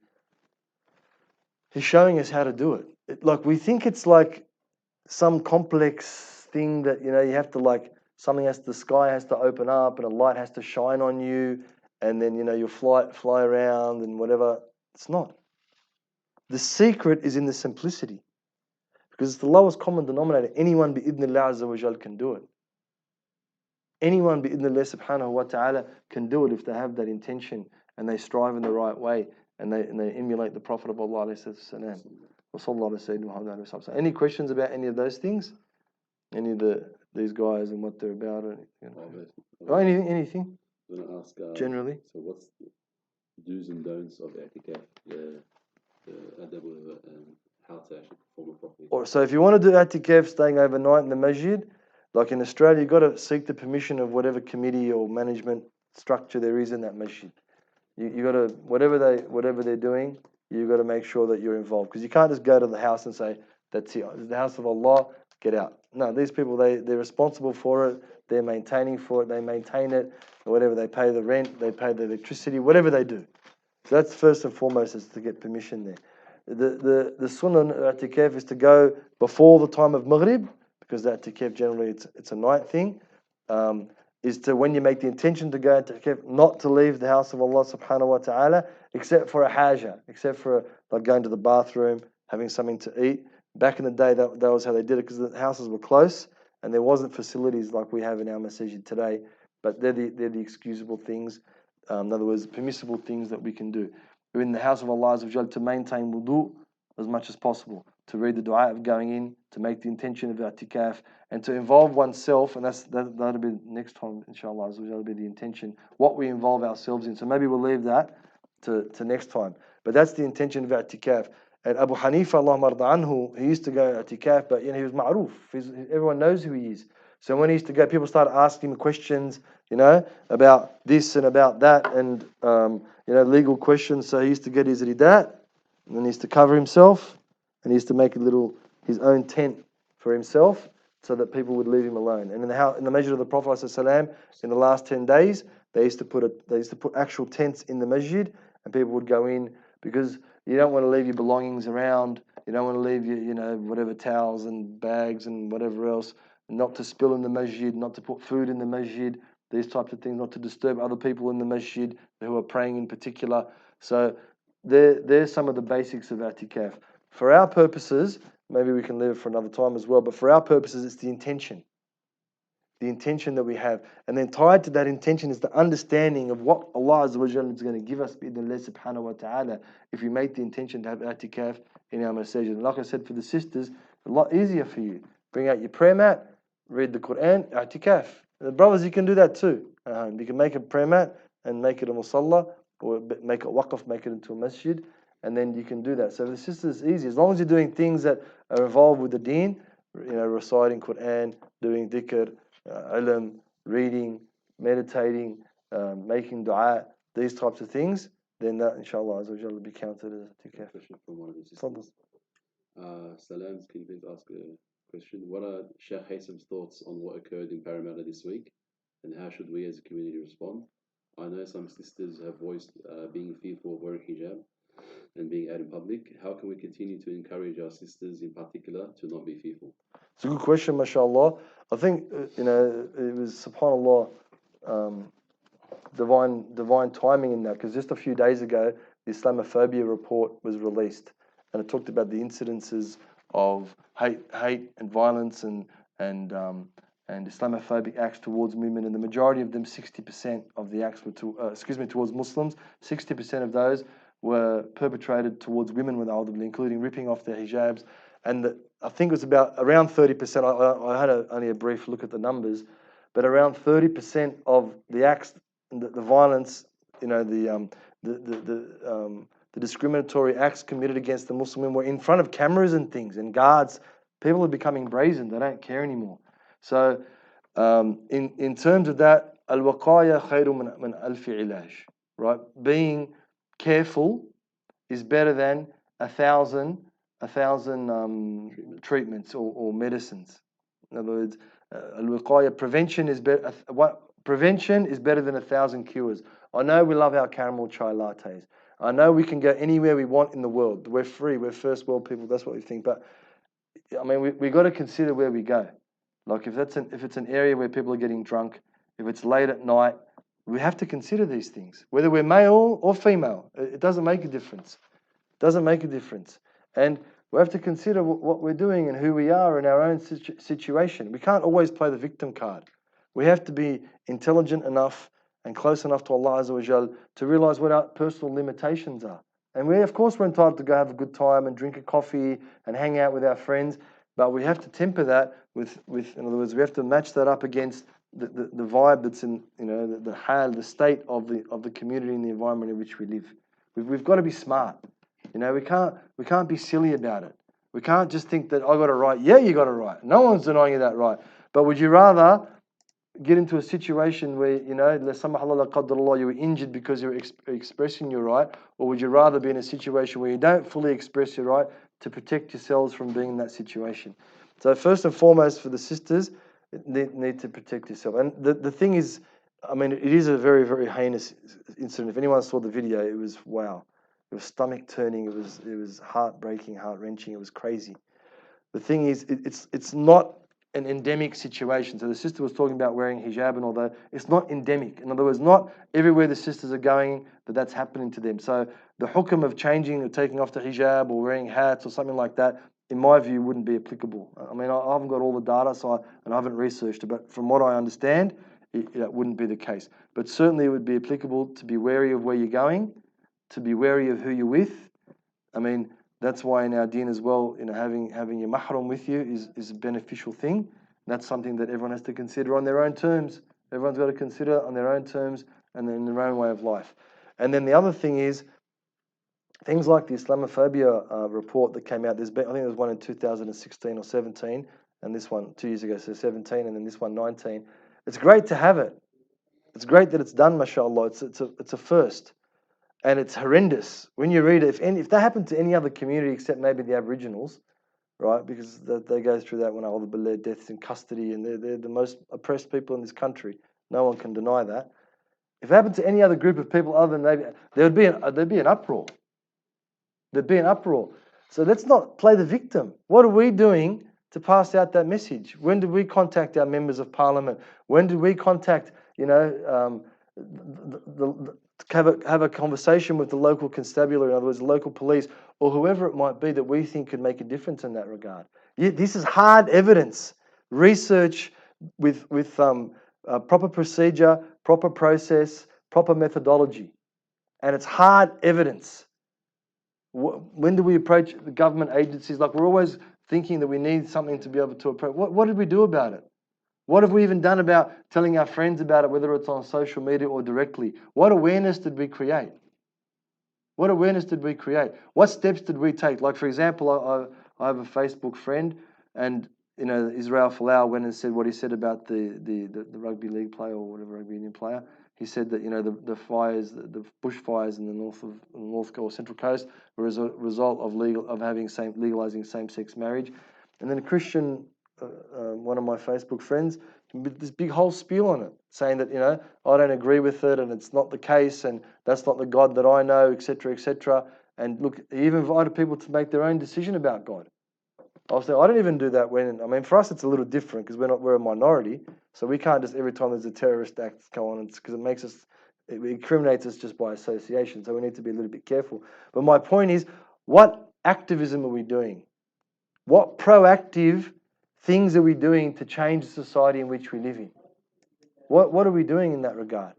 he's showing us how to do it. Like we think it's like some complex thing that, you have to the sky has to open up and a light has to shine on you and then, you'll fly around and whatever. It's not. The secret is in the simplicity. Because it's the lowest common denominator. Anyone bi-idhnillah azza wa jal can do it. Anyone bi-idhnillah subhanahu wa ta'ala can do it if they have that intention and they strive in the right way and they emulate the Prophet of Allah alayhi salam. Any questions about any of those things? Any of these guys and what they're about? Or anything? I'm going to ask, generally. So do's and don'ts of i'tikaf, the adab, how to actually perform it properly. So if you want to do i'tikaf, staying overnight in the masjid, like in Australia, you've got to seek the permission of whatever committee or management structure there is in that masjid. You got to, whatever they're doing, you've got to make sure that you're involved, because you can't just go to the house and say, that's it, it's the house of Allah, get out. No, these people, they're responsible for it, they're maintaining for it, they maintain it, or whatever, they pay the rent, they pay the electricity, whatever they do. So that's first and foremost, is to get permission there. The sunnah i'tikaf is to go before the time of Maghrib, because the i'tikaf generally it's a night thing. Is to, when you make the intention to go i'tikaf, not to leave the house of Allah subhanahu wa ta'ala, except for a haja, except for like going to the bathroom, having something to eat. Back in the day, that was how they did it, because the houses were close and there wasn't facilities like we have in our masjid today. But they're the excusable things. In other words, permissible things that we can do. We're in the house of Allah to maintain wudu as much as possible, to read the dua of going in, to make the intention of i'tikaf, and to involve oneself, and that'll be next time, inshallah, that'll be the intention, what we involve ourselves in. So maybe we'll leave that to next time. But that's the intention of i'tikaf. And Abu Hanifa, Allah marda anhu, he used to go i'tikaf, but he was ma'roof. Everyone knows who he is. So when he used to go, people started asking him questions, about this and about that, and legal questions. So he used to get his ridat, and then he used to cover himself, and he used to make his own tent for himself, so that people would leave him alone. And in the masjid of the Prophet ﷺ, in the last 10 days, they used to put actual tents in the masjid, and people would go in, because you don't want to leave your belongings around. You don't want to leave your whatever towels and bags and whatever else, not to spill in the masjid, not to put food in the masjid, these types of things, not to disturb other people in the masjid who are praying in particular. So there's some of the basics of i'tikaf. For our purposes, maybe we can leave it for another time as well, but for our purposes, it's the intention that we have. And then tied to that intention is the understanding of what Allah Azza wa Jalla is going to give us, bi'idhnillah subhanahu wa ta'ala, if we make the intention to have i'tikaf in our masjid. And like I said, for the sisters, a lot easier for you. Bring out your prayer mat, read the Qur'an, i'tikaf. The brothers, you can do that too. You can make a prayer mat and make it a musalla, or make it waqf, make it into a masjid, and then you can do that. So for the sisters, it's easy. As long as you're doing things that are involved with the deen, reciting Qur'an, doing dhikr, ilm, reading, meditating, making dua, these types of things, then that, inshallah, will be counted as i'tikaf. Question from one of the sisters. Salams, can you please ask a question? What are Shaykh Haisam's thoughts on what occurred in Parramatta this week, and how should we as a community respond? I know some sisters have voiced being fearful of wearing hijab and being out in public. How can we continue to encourage our sisters in particular to not be fearful? It's a good question, mashallah. I think, it was, subhanallah, divine timing in that, because just a few days ago, the Islamophobia report was released, and it talked about the incidences of hate and violence and Islamophobic acts towards women, and the majority of them, 60% of the acts were towards Muslims. 60% of those were perpetrated towards women, including ripping off their hijabs, and I think it was about around 30%. I had only a brief look at the numbers, but around 30% of the acts, the violence, the discriminatory acts committed against the Muslim women were in front of cameras and things and guards. People are becoming brazen; they don't care anymore. So, in terms of that, al-waqaya khayru min alfi ilaj, right? Being careful is better than 1,000 treatments or medicines. In other words, al-wiqaya, prevention is better. Prevention is better than 1,000 cures. I know we love our caramel chai lattes. I know we can go anywhere we want in the world. We're free. We're first world people. That's what we think. But I mean, we got to consider where we go. Like if it's an area where people are getting drunk, if it's late at night, we have to consider these things. Whether we're male or female, it doesn't make a difference. It doesn't make a difference. And we have to consider what we're doing and who we are in our own situation. We can't always play the victim card. We have to be intelligent enough and close enough to Allah Azza wa Jal to realize what our personal limitations are. And we're entitled to go have a good time and drink a coffee and hang out with our friends, but we have to temper that with in other words, we have to match that up against the vibe that's in, you know, the hal, the state of the community and the environment in which we live. We've got to be smart. You know, we can't be silly about it. We can't just think that I got it right. Yeah, you got it right. No one's denying you that right. But would you rather get into a situation where, you know, you were injured because you were expressing your right, or would you rather be in a situation where you don't fully express your right to protect yourselves from being in that situation? So first and foremost, for the sisters, need to protect yourself. And the thing is, I mean, it is a very, very heinous incident. If anyone saw the video, it was wow. It was stomach turning. It was heartbreaking, heart wrenching. It was crazy. The thing is, it's not an endemic situation. So the sister was talking about wearing hijab and all that. It's not endemic. In other words, not everywhere the sisters are going that's happening to them. So the hukam of changing or taking off the hijab or wearing hats or something like that, in my view, wouldn't be applicable. I mean, I haven't got all the data, and I haven't researched it, but from what I understand, that wouldn't be the case. But certainly it would be applicable to be wary of where you're going, to be wary of who you're with. I mean, that's why in our deen as well, you know, having your mahram with you is a beneficial thing. That's something that everyone has to consider on their own terms. Everyone's got to consider on their own terms and in their own way of life. And then the other thing is, things like the Islamophobia report that came out. I think there was one in 2016 or 17, and this one 2 years ago, so 17, and then this one 19. It's great to have it. It's great that it's done, mashallah. It's a first. And it's horrendous. When you read it, if that happened to any other community except maybe the Aboriginals, right, because they go through that when all the deaths in custody, and they're the most oppressed people in this country. No one can deny that. If it happened to any other group of people other than maybe, there'd be an uproar. There'd be an uproar. So let's not play the victim. What are we doing to pass out that message? When did we contact our members of parliament? When did we contact, you know, have a conversation with the local constabulary, in other words, the local police, or whoever it might be that we think could make a difference in that regard? This is hard evidence, research with proper procedure, proper process, proper methodology, and it's hard evidence. When do we approach the government agencies? Like, we're always thinking that we need something to be able to approach. What did we do about it? What have we even done about telling our friends about it, whether it's on social media or directly? What awareness did we create? What awareness did we create? What steps did we take? Like, for example, I have a Facebook friend, and, you know, Israel Folau went and said what he said about the rugby league player or whatever, rugby union player. He said that, you know, the fires, the bushfires in the north or central coast were as a result of legalizing same-sex marriage. And then a Christian, one of my Facebook friends, with this big whole spiel on it, saying that, you know, I don't agree with it, and it's not the case, and that's not the God that I know, etc., etc. And look, he even invited people to make their own decision about God. I was saying, I don't even do that when, I mean, for us it's a little different because we're a minority, so we can't just every time there's a terrorist act go on, because it incriminates us just by association. So we need to be a little bit careful. But my point is, what activism are we doing? What proactive things are we doing to change the society in which we live in? What are we doing in that regard?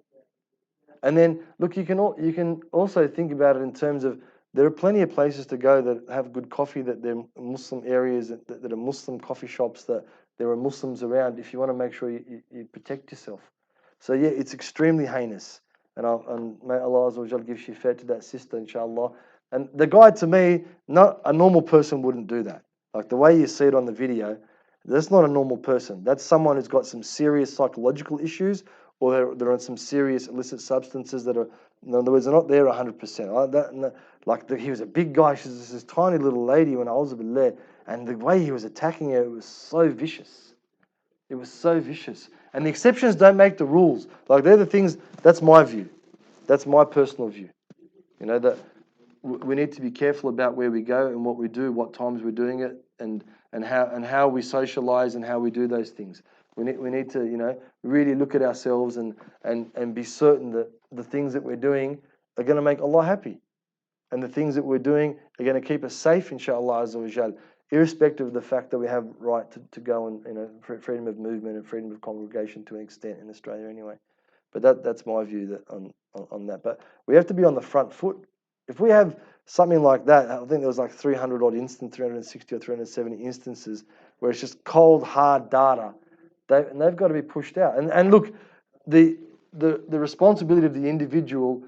And then, look, you can also think about it in terms of, there are plenty of places to go that have good coffee, that they're Muslim areas, that are Muslim coffee shops, that there are Muslims around. If you want to make sure you protect yourself. So yeah, it's extremely heinous. And may Allah Azza wa Jal give shifa to that sister, inshallah. And the guy, to me, not a normal person wouldn't do that. Like the way you see it on the video, that's not a normal person. That's someone who's got some serious psychological issues, or they're on some serious illicit substances that are, in other words, they're not there 100%. He was a big guy. She's this tiny little lady when I was there, and the way he was attacking her, it was so vicious. It was so vicious. And the exceptions don't make the rules. Like, they're the things, that's my view. That's my personal view. You know, that we need to be careful about where we go and what we do, what times we're doing it, and how we socialize and how we do those things. We need to, you know, really look at ourselves and be certain that the things that we're doing are going to make Allah happy. And the things that we're doing are going to keep us safe, inshallah azza wa jal, irrespective of the fact that we have right to go and, you know, freedom of movement and freedom of congregation to an extent in Australia anyway. But that's my view that on that. But we have to be on the front foot. If we have something like that, I think there was like 360 or 370 instances where it's just cold, hard data They've got to be pushed out. And look, the responsibility of the individual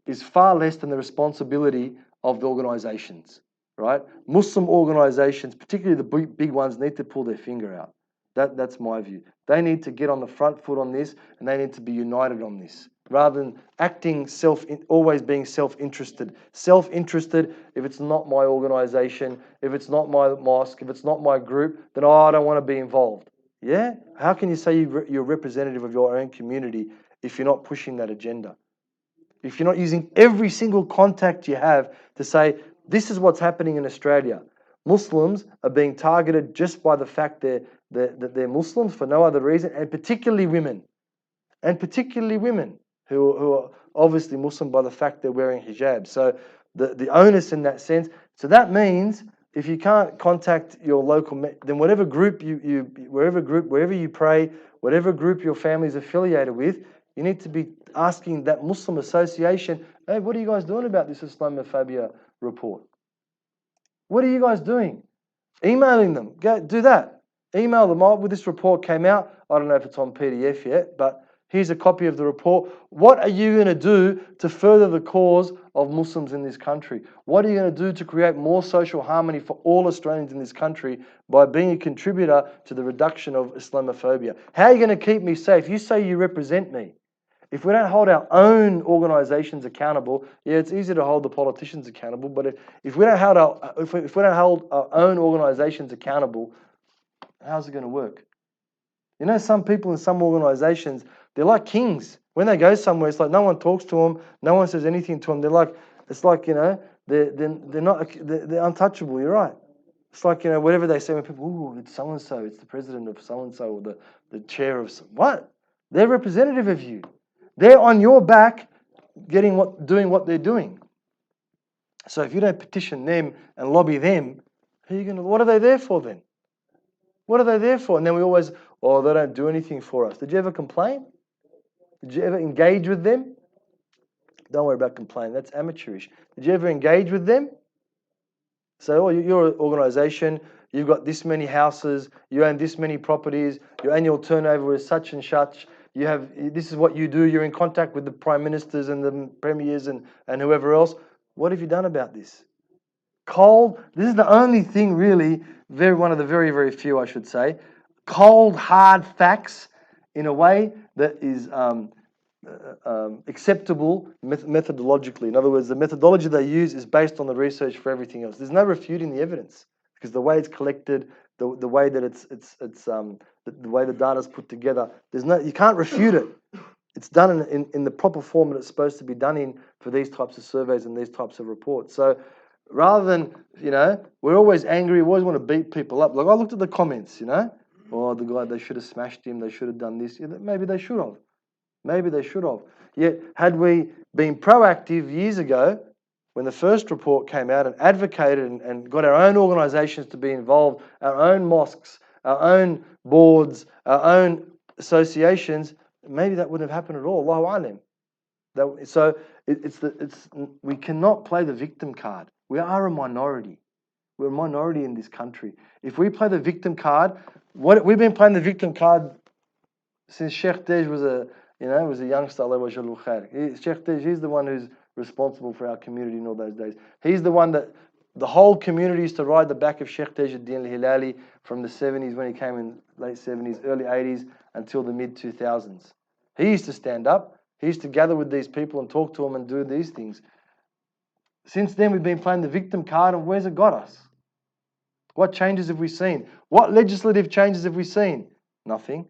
is far less than the responsibility of the organizations, right? Muslim organizations, particularly the big ones, need to pull their finger out. That's my view. They need to get on the front foot on this, and they need to be united on this, rather than acting always being self-interested. Self-interested, if it's not my organization, if it's not my mosque, if it's not my group, then I don't want to be involved. Yeah? How can you say you're representative of your own community if you're not pushing that agenda? If you're not using every single contact you have to say, this is what's happening in Australia. Muslims are being targeted just by the fact that they're Muslims for no other reason, and particularly women. And particularly women who are obviously Muslim by the fact they're wearing hijab. So the onus in that sense. So that means if you can't contact your local, then whatever group wherever you pray, whatever group your family is affiliated with, you need to be asking that Muslim association, hey, what are you guys doing about this Islamophobia report? What are you guys doing? Emailing them. Go do that. Email them. Well, this report came out. I don't know if it's on PDF yet, but here's a copy of the report. What are you going to do to further the cause of Muslims in this country? What are you going to do to create more social harmony for all Australians in this country by being a contributor to the reduction of Islamophobia? How are you going to keep me safe? You say you represent me. If we don't hold our own organisations accountable, yeah, it's easy to hold the politicians accountable. But if we don't hold our own organisations accountable, how's it going to work? You know, some people in some organisations, they're like kings. When they go somewhere, it's like no one talks to them, no one says anything to them. It's like they're untouchable. You're right. It's like whatever they say when people, ooh, it's so and so, it's the president of so and so, or the chair of what? They're representative of you. They're on your back doing what they're doing. So if you don't petition them and lobby them, what are they there for then? What are they there for? And then we always, they don't do anything for us. Did you ever complain? Did you ever engage with them? Don't worry about complaining. That's amateurish. Did you ever engage with them? So, you're an organisation, you've got this many houses, you own this many properties, your annual turnover is such and such, this is what you do, you're in contact with the prime ministers and the premiers and whoever else. What have you done about this? This is the only thing really, one of the very, very few I should say, cold, hard facts in a way that is acceptable methodologically. In other words, the methodology they use is based on the research for everything else. There's no refuting the evidence because the way it's collected, the way that the way the data's put together, you can't refute it. It's done in the proper form that it's supposed to be done in for these types of surveys and these types of reports. So rather than, we're always angry, we always want to beat people up. Like I looked at the comments, the guy, they should have smashed him, they should have done this. Yeah, maybe they should have. Maybe they should have. Yet, had we been proactive years ago, when the first report came out and advocated and got our own organisations to be involved, our own mosques, our own boards, our own associations, maybe that wouldn't have happened at all. Allahu alim. So we cannot play the victim card. We are a minority. We're a minority in this country. If we play the victim card, we've been playing the victim card since Shaykh Tej was a youngster. Shaykh Tej, he's the one who's responsible for our community in all those days. He's the one that the whole community used to ride the back of Shaykh Tej ad-Din al-Hilali from the 70s when he came in late 70s, early 80s until the mid 2000s. He used to stand up. He used to gather with these people and talk to them and do these things. Since then, we've been playing the victim card, and where's it got us? What changes have we seen? What legislative changes have we seen? Nothing.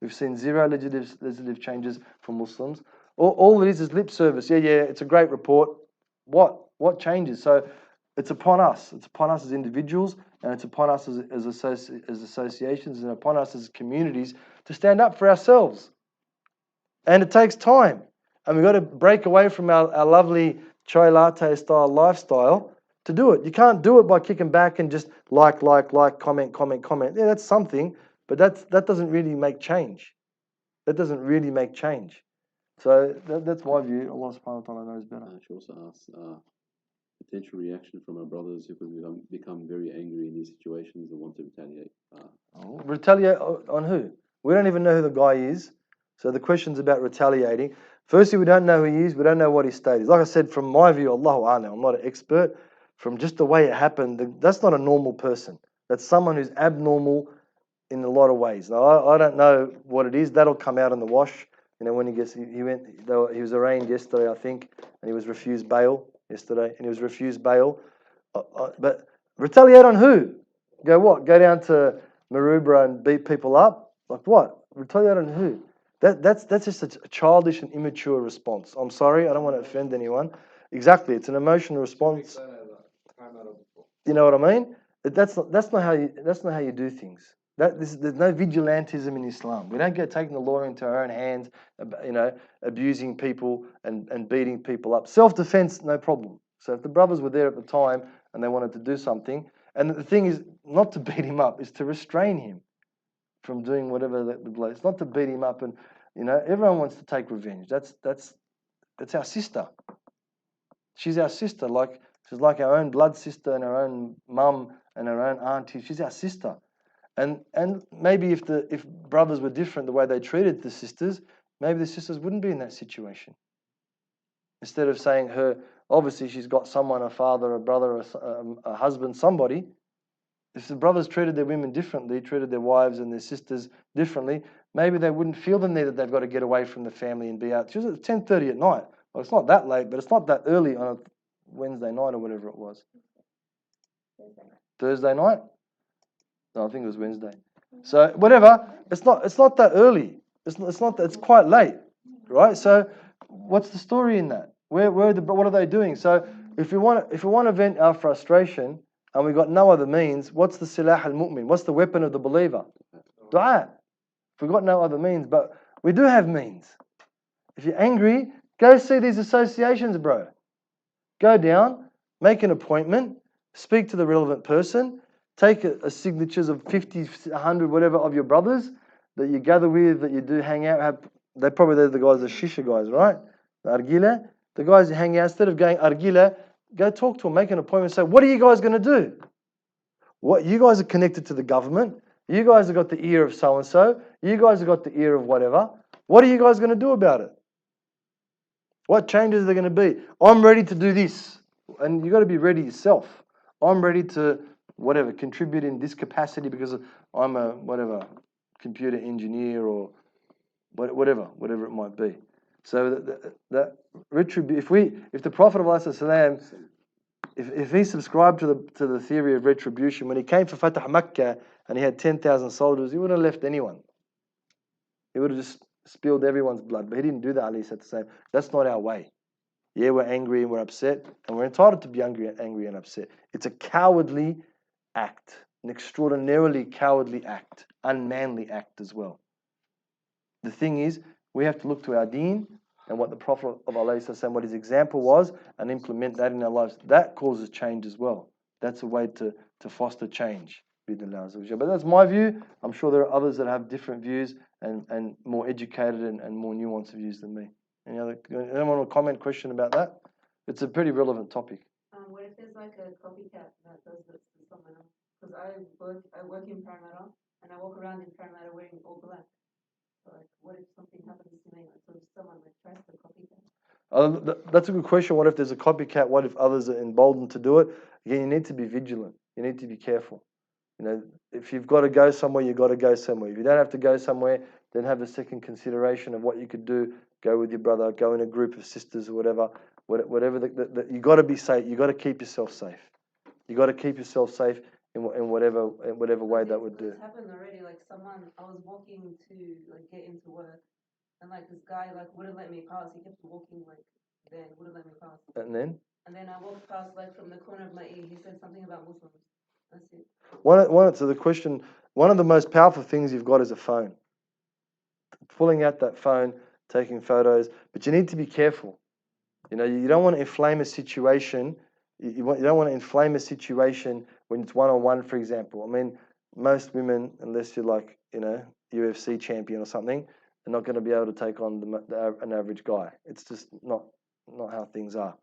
We've seen zero legislative changes for Muslims. All it is lip service. Yeah, it's a great report. What changes? So it's upon us. It's upon us as individuals, and it's upon us as associations, and upon us as communities to stand up for ourselves. And it takes time. And we've got to break away from our lovely chai latte style lifestyle to do it. You can't do it by kicking back and just like, comment. Yeah, that's something, but that doesn't really make change. That doesn't really make change. So that's my view. Allah subhanahu wa ta'ala knows better. She also asked potential reaction from our brothers who become very angry in these situations and want to retaliate. Retaliate on who? We don't even know who the guy is. So the question's about retaliating. Firstly, we don't know who he is. We don't know what his state is. Like I said, from my view, Allahu A'lam, I'm not an expert. From just the way it happened, that's not a normal person. That's someone who's abnormal in a lot of ways. Now, I don't know what it is. That'll come out in the wash. You know, when he was arraigned yesterday, I think, and he was refused bail yesterday, and he was refused bail. But retaliate on who? Go what? Go down to Maroubra and beat people up? Like what? Retaliate on who? That's just a childish and immature response. I'm sorry, I don't want to offend anyone. Exactly, it's an emotional response. You know what I mean? That's not how you do things. There's no vigilantism in Islam. We don't go taking the law into our own hands, you know, abusing people and beating people up. Self-defense, no problem. So if the brothers were there at the time and they wanted to do something, and the thing is not to beat him up, is to restrain him from doing whatever the blow. It's not to beat him up, and you know, everyone wants to take revenge. That's our sister. She's our sister, she's like our own blood sister and our own mum and our own auntie. She's our sister. And maybe if brothers were different the way they treated the sisters, maybe the sisters wouldn't be in that situation. Instead of saying her, obviously she's got someone, a father, a brother, a husband, somebody. If the brothers treated their women differently, treated their wives and their sisters differently, maybe they wouldn't feel the need that they've got to get away from the family and be out. She was at 10:30 at night. Well, it's not that late, but it's not that early on a Wednesday night or whatever it was. Thursday night? No, I think it was Wednesday. So whatever, it's not that early. It's not that, it's quite late, right? So what's the story in that? What are they doing? So if we want to vent our frustration and we've got no other means, what's the silah al-mu'min? What's the weapon of the believer? Dua. If we've got no other means, but we do have means. If you're angry, go see these associations, bro. Go down, make an appointment, speak to the relevant person, take a signatures of 50, 100, whatever of your brothers that you gather with, that you do hang out. They're the guys, the shisha guys, right? The argila. The guys you hang out, instead of going argila, go talk to them, make an appointment, say, what are you guys going to do? What, you guys are connected to the government. You guys have got the ear of so-and-so. You guys have got the ear of whatever. What are you guys going to do about it? What changes are there going to be? I'm ready to do this. And you've got to be ready yourself. I'm ready to, whatever, contribute in this capacity because I'm a, whatever, computer engineer or whatever it might be. So that retribution, if the Prophet of Allah, if he subscribed to the theory of retribution, when he came for Fatah Makkah and he had 10,000 soldiers, he wouldn't have left anyone. He would have just spilled everyone's blood. But he didn't do that, alayhi salam. That's not our way. Yeah, we're angry and we're upset, and we're entitled to be angry and upset. It's a cowardly act, an extraordinarily cowardly act, unmanly act as well. The thing is, we have to look to our deen and what the Prophet of Allah, what his example was, and implement that in our lives. That causes change as well. That's a way to foster change. But that's my view. I'm sure there are others that have different views and more educated and more nuanced views than me. Anyone want to comment, question about that? It's a pretty relevant topic. What if there's like a copycat that does this to someone else? Because I work in Parramatta and I walk around in Parramatta wearing all black. So like, what if something happens to me? Like, so if someone like tries to copycat? That's a good question. What if there's a copycat? What if others are emboldened to do it? Again, you need to be vigilant. You need to be careful. If you've got to go somewhere, you've got to go somewhere. If you don't have to go somewhere, then have a second consideration of what you could do. Go with your brother, go in a group of sisters or whatever. You got to be safe. You got to keep yourself safe. You got to keep yourself safe in whatever way that would do. It's happened already. Like I was walking to like get into work, and like this guy like wouldn't let me pass. He kept walking like there, wouldn't let me pass. And then I walked past like from the corner of my ear. He said something about Muslims. That's it. One of the most powerful things you've got is a phone. Pulling out that phone, taking photos, but you need to be careful. You don't want to inflame a situation. You don't want to inflame a situation when it's one-on-one, for example. I mean, most women, unless you're like, UFC champion or something, are not going to be able to take on an average guy. It's just not how things are.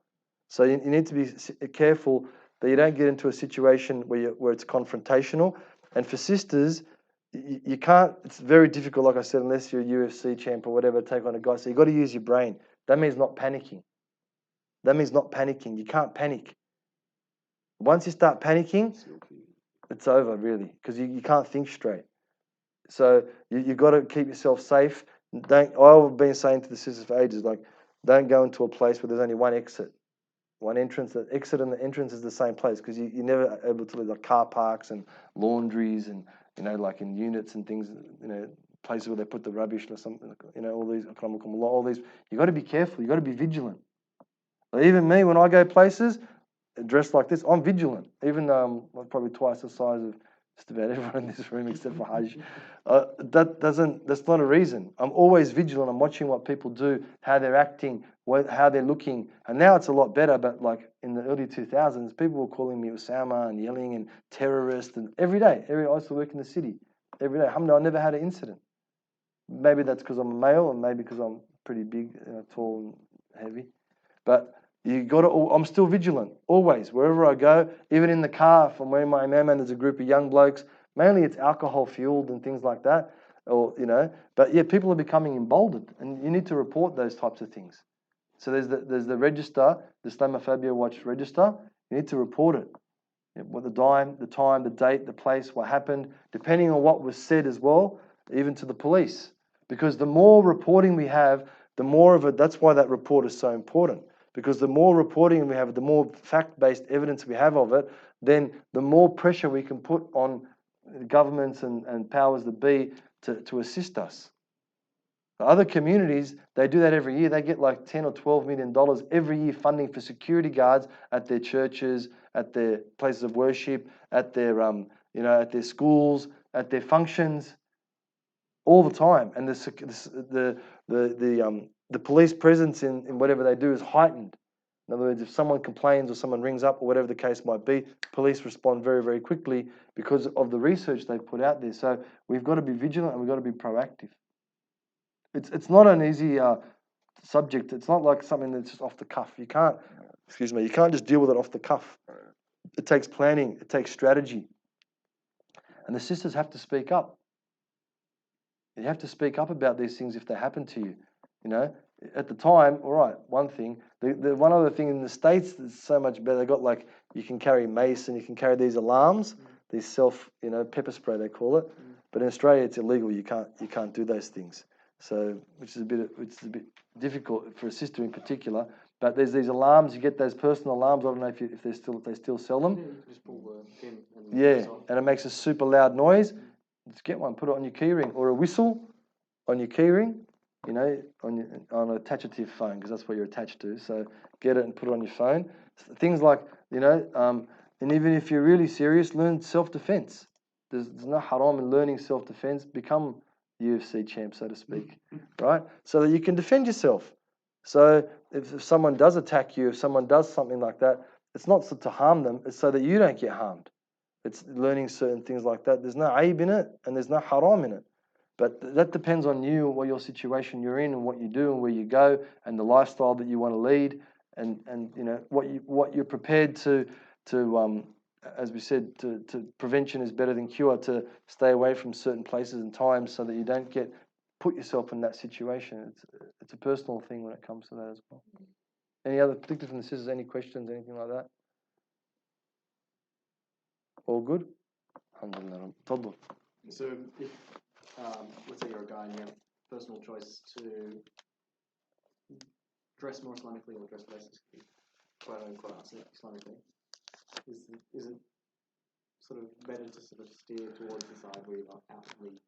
So you need to be careful that you don't get into a situation where it's confrontational. And for sisters, you can't. It's very difficult, like I said, unless you're a UFC champ or whatever, take on a guy. So you got to use your brain. That means not panicking. That means not panicking. You can't panic. Once you start panicking, it's over really, because you can't think straight. So you got to keep yourself safe. I've been saying to the sisters for ages, like, don't go into a place where there's only one exit, one entrance. The exit and the entrance is the same place, because you're never able to leave, like car parks and laundries and, you know, like in units and things, you know, places where they put the rubbish or something, you know, all these, you got to be careful. You got to be vigilant. Even me, when I go places dressed like this, I'm vigilant. Even though I'm probably twice the size of just about everyone in this room except for Hajj. That's not a reason. I'm always vigilant. I'm watching what people do, how they're acting, how they're looking. And now it's a lot better, but like in the early 2000s, people were calling me Osama and yelling and terrorist, and every day. I used to work in the city. Every day. I never had an incident. Maybe that's because I'm a male, and maybe because I'm pretty big, tall and heavy. But I'm still vigilant, always, wherever I go, even in the car. From where my imam, and there's a group of young blokes, mainly it's alcohol fueled and things like that, or, you know, but yeah, people are becoming emboldened, and you need to report those types of things. So there's the register, the Islamophobia Watch register. You need to report it. What the time, the date, the place, what happened, depending on what was said as well, even to the police. Because the more reporting we have, the more of it. That's why that report is so important. Because the more reporting we have, the more fact-based evidence we have of it, then the more pressure we can put on governments and powers that be to assist us. Other communities, they do that every year. They get like $10 or $12 million every year funding for security guards at their churches, at their places of worship, at their at their schools, at their functions, all the time. And the police presence in whatever they do is heightened. In other words, if someone complains or someone rings up or whatever the case might be, police respond very, very quickly because of the research they've put out there. So we've got to be vigilant and we've got to be proactive. It's not an easy subject. It's not like something that's just off the cuff. You can't just deal with it off the cuff. It takes planning. It takes strategy. And the sisters have to speak up. You have to speak up about these things if they happen to you. You know, at the time, all right, one thing. The one other thing in the States that's so much better, they got like, you can carry mace and you can carry these alarms, these pepper spray they call it. But in Australia it's illegal. You can't do those things. So which is a bit difficult for a sister in particular. But there's these alarms. You get those personal alarms. I don't know if they still sell them. Yeah, you can just pull the pin And it makes a super loud noise. Just get one, put it on your keyring, or a whistle on your keyring. You know, attach it to your phone, because that's what you're attached to. So get it and put it on your phone. Things like, and even if you're really serious, learn self-defense. There's no haram in learning self-defense. Become UFC champ, so to speak, right? So that you can defend yourself. So if someone does attack you, if someone does something like that, it's not to harm them, it's so that you don't get harmed. It's learning certain things like that. There's no aib in it, and there's no haram in it. But that depends on you, what your situation you're in, and what you do, and where you go, and the lifestyle that you want to lead, and what you're prepared to as we said, to prevention is better than cure, to stay away from certain places and times so that you don't put yourself in that situation. It's a personal thing when it comes to that as well. Any other, particularly from the sisters, any questions, anything like that? All good? Alhamdulillah. Tafadhal. So if, let's say you're a guy and you have personal choice to dress more Islamically or dress less Islamically, is it sort of better to sort of steer towards the side where you're not outwardly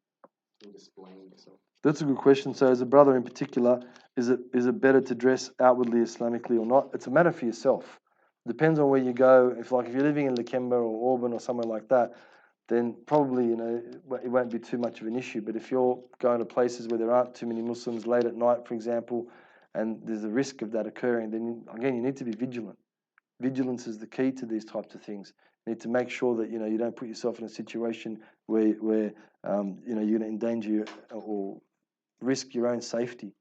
displaying yourself? That's a good question. So as a brother in particular, is it better to dress outwardly Islamically or not? It's a matter for yourself. It depends on where you go. If you're living in Lakemba or Auburn or somewhere like that, then probably, it won't be too much of an issue. But if you're going to places where there aren't too many Muslims late at night, for example, and there's a risk of that occurring, then again, you need to be vigilant. Vigilance is the key to these types of things. You need to make sure that you don't put yourself in a situation where you're going to endanger or risk your own safety.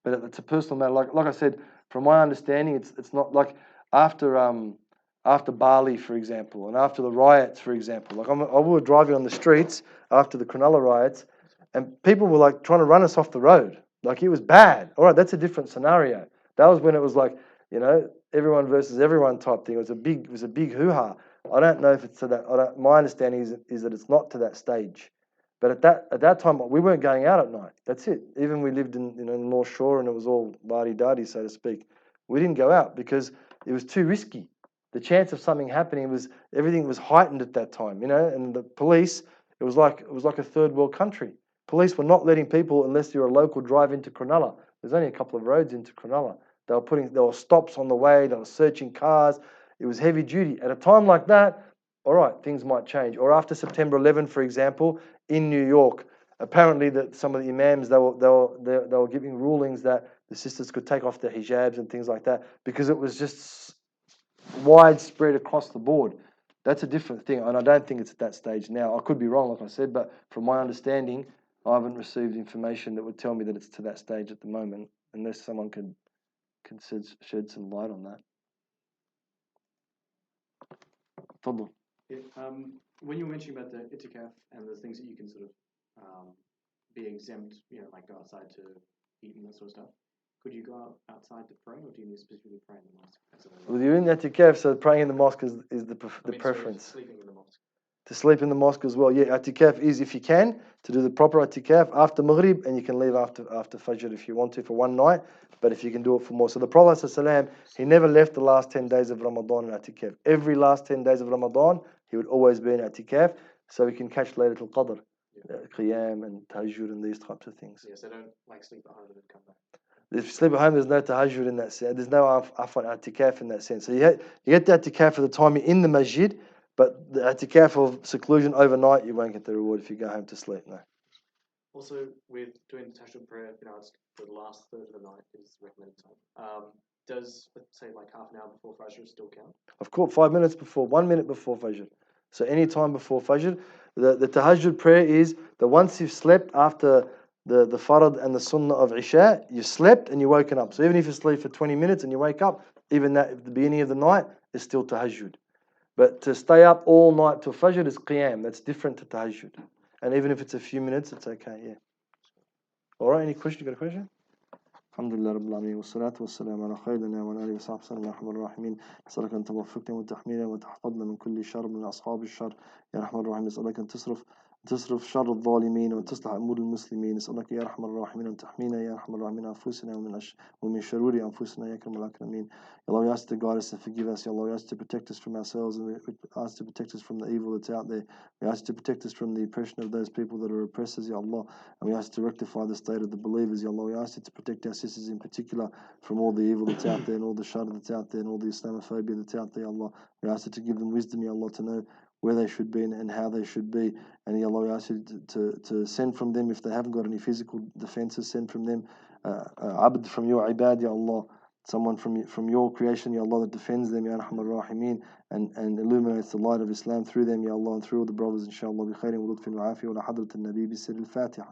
But it's a personal matter. Like I said, from my understanding, it's not like after after Bali, for example, and after the riots, for example. Like I were driving on the streets after the Cronulla riots, and people were like trying to run us off the road. Like it was bad. All right, that's a different scenario. That was when it was like, you know, everyone versus everyone type thing. It was a big hoo-ha. I don't know if it's to that. My understanding is that it's not to that stage. But at that time, we weren't going out at night. That's it. Even we lived in the North Shore, and it was all la-di-da-di, so to speak. We didn't go out because it was too risky. The chance of something happening everything was heightened at that time, you know. And the police, it was like a third world country. Police were not letting people, unless you're a local, drive into Cronulla. There's only a couple of roads into Cronulla. There were stops on the way. They were searching cars. It was heavy duty. At a time like that, all right, things might change. Or after September 11, for example, in New York, apparently that some of the imams they were giving rulings that the sisters could take off their hijabs and things like that because it was just widespread across the board. That's a different thing, and I don't think it's at that stage now. I could be wrong, like I said, but from my understanding, I haven't received information that would tell me that it's to that stage at the moment, unless someone can shed some light on that. Tafadhal. Yeah, when you were mentioning about the itikaf and the things that you can sort of be exempt, you know, like go outside to eat and that sort of stuff, could you go outside to pray, or do you need to specifically pray in the mosque? Well, you're in the itikaf, so praying in the mosque is the preference. Sleeping in the mosque. To sleep in the mosque as well. Yeah, itikaf is, if you can, to do the proper itikaf after Maghrib, and you can leave after Fajr if you want to for one night, but if you can do it for more. So the Prophet ﷺ, he never left the last 10 days of Ramadan in itikaf. Every last 10 days of Ramadan, he would always be in itikaf, so he can catch Laylatul Qadr, Qiyam and Tahajjud and these types of things. Yeah, so don't like sleep at home and then come back. If you sleep at home, there's no tahajjud in that sense. There's no afan atikaf in that sense. So you get the atikaf for the time you're in the masjid, but the atikaf of seclusion overnight, you won't get the reward if you go home to sleep. No. Also, with doing the tahajjud prayer, you know, it's the last third of the night is recommended time. Does, let's say, like half an hour before Fajr still count? Of course, 5 minutes before, 1 minute before Fajr. So any time before Fajr. The tahajjud prayer is that once you've slept after the farad and the sunnah of Isha, you slept and you're woken up. So even if you sleep for 20 minutes and you wake up, even that at the beginning of the night is still tahajjud. But to stay up all night till Fajr is qiyam. That's different to tahajjud. And even if it's a few minutes, it's okay, yeah. All right, any question? You got a question? Alhamdulillah Rabbil Alameen, wassalatu wassalamu ala khayrina wa ala alihi wa sahbihi wa rahman rahimin. Nas'aluka an tuwaffiqna wa tahmina wa tahfadna min kulli shar min ashab ash-shar. Ya rahman rahim, nas'aluka an تصرف شر الظالمين وتصلح أمور المسلمين. نسألك يا أرحم الراحمين أن تحمينا يا أرحم الراحمين أنفسنا ومن شرور أنفسنا يا أكرم الأكرمين. Ya Allah, we ask to guide us and forgive us. Ya Allah, we ask to protect us from ourselves, and we ask to protect us from the evil that's out there. We ask to protect us from the oppression of those people that are oppressors, Ya Allah. And we ask to rectify the state of the believers, Ya Allah. We ask you to protect our sisters in particular from all the evil that's out there and all the shar that's out there and all the Islamophobia that's out there, Ya Allah. We ask you to give them wisdom, Ya Allah, to know where they should be and how they should be. And Ya Allah, we ask you to send from them, if they haven't got any physical defenses, send from them abd from your ibad, Ya Allah, someone from your creation, Ya Allah, that defends them, Ya Arhamar Rahimeen, and illuminates the light of Islam through them, Ya Allah, and through all the brothers, inshallah, bi khairin wa lutfin wa afiya wa la hadrat al-nabi bi sirr al-Fatiha.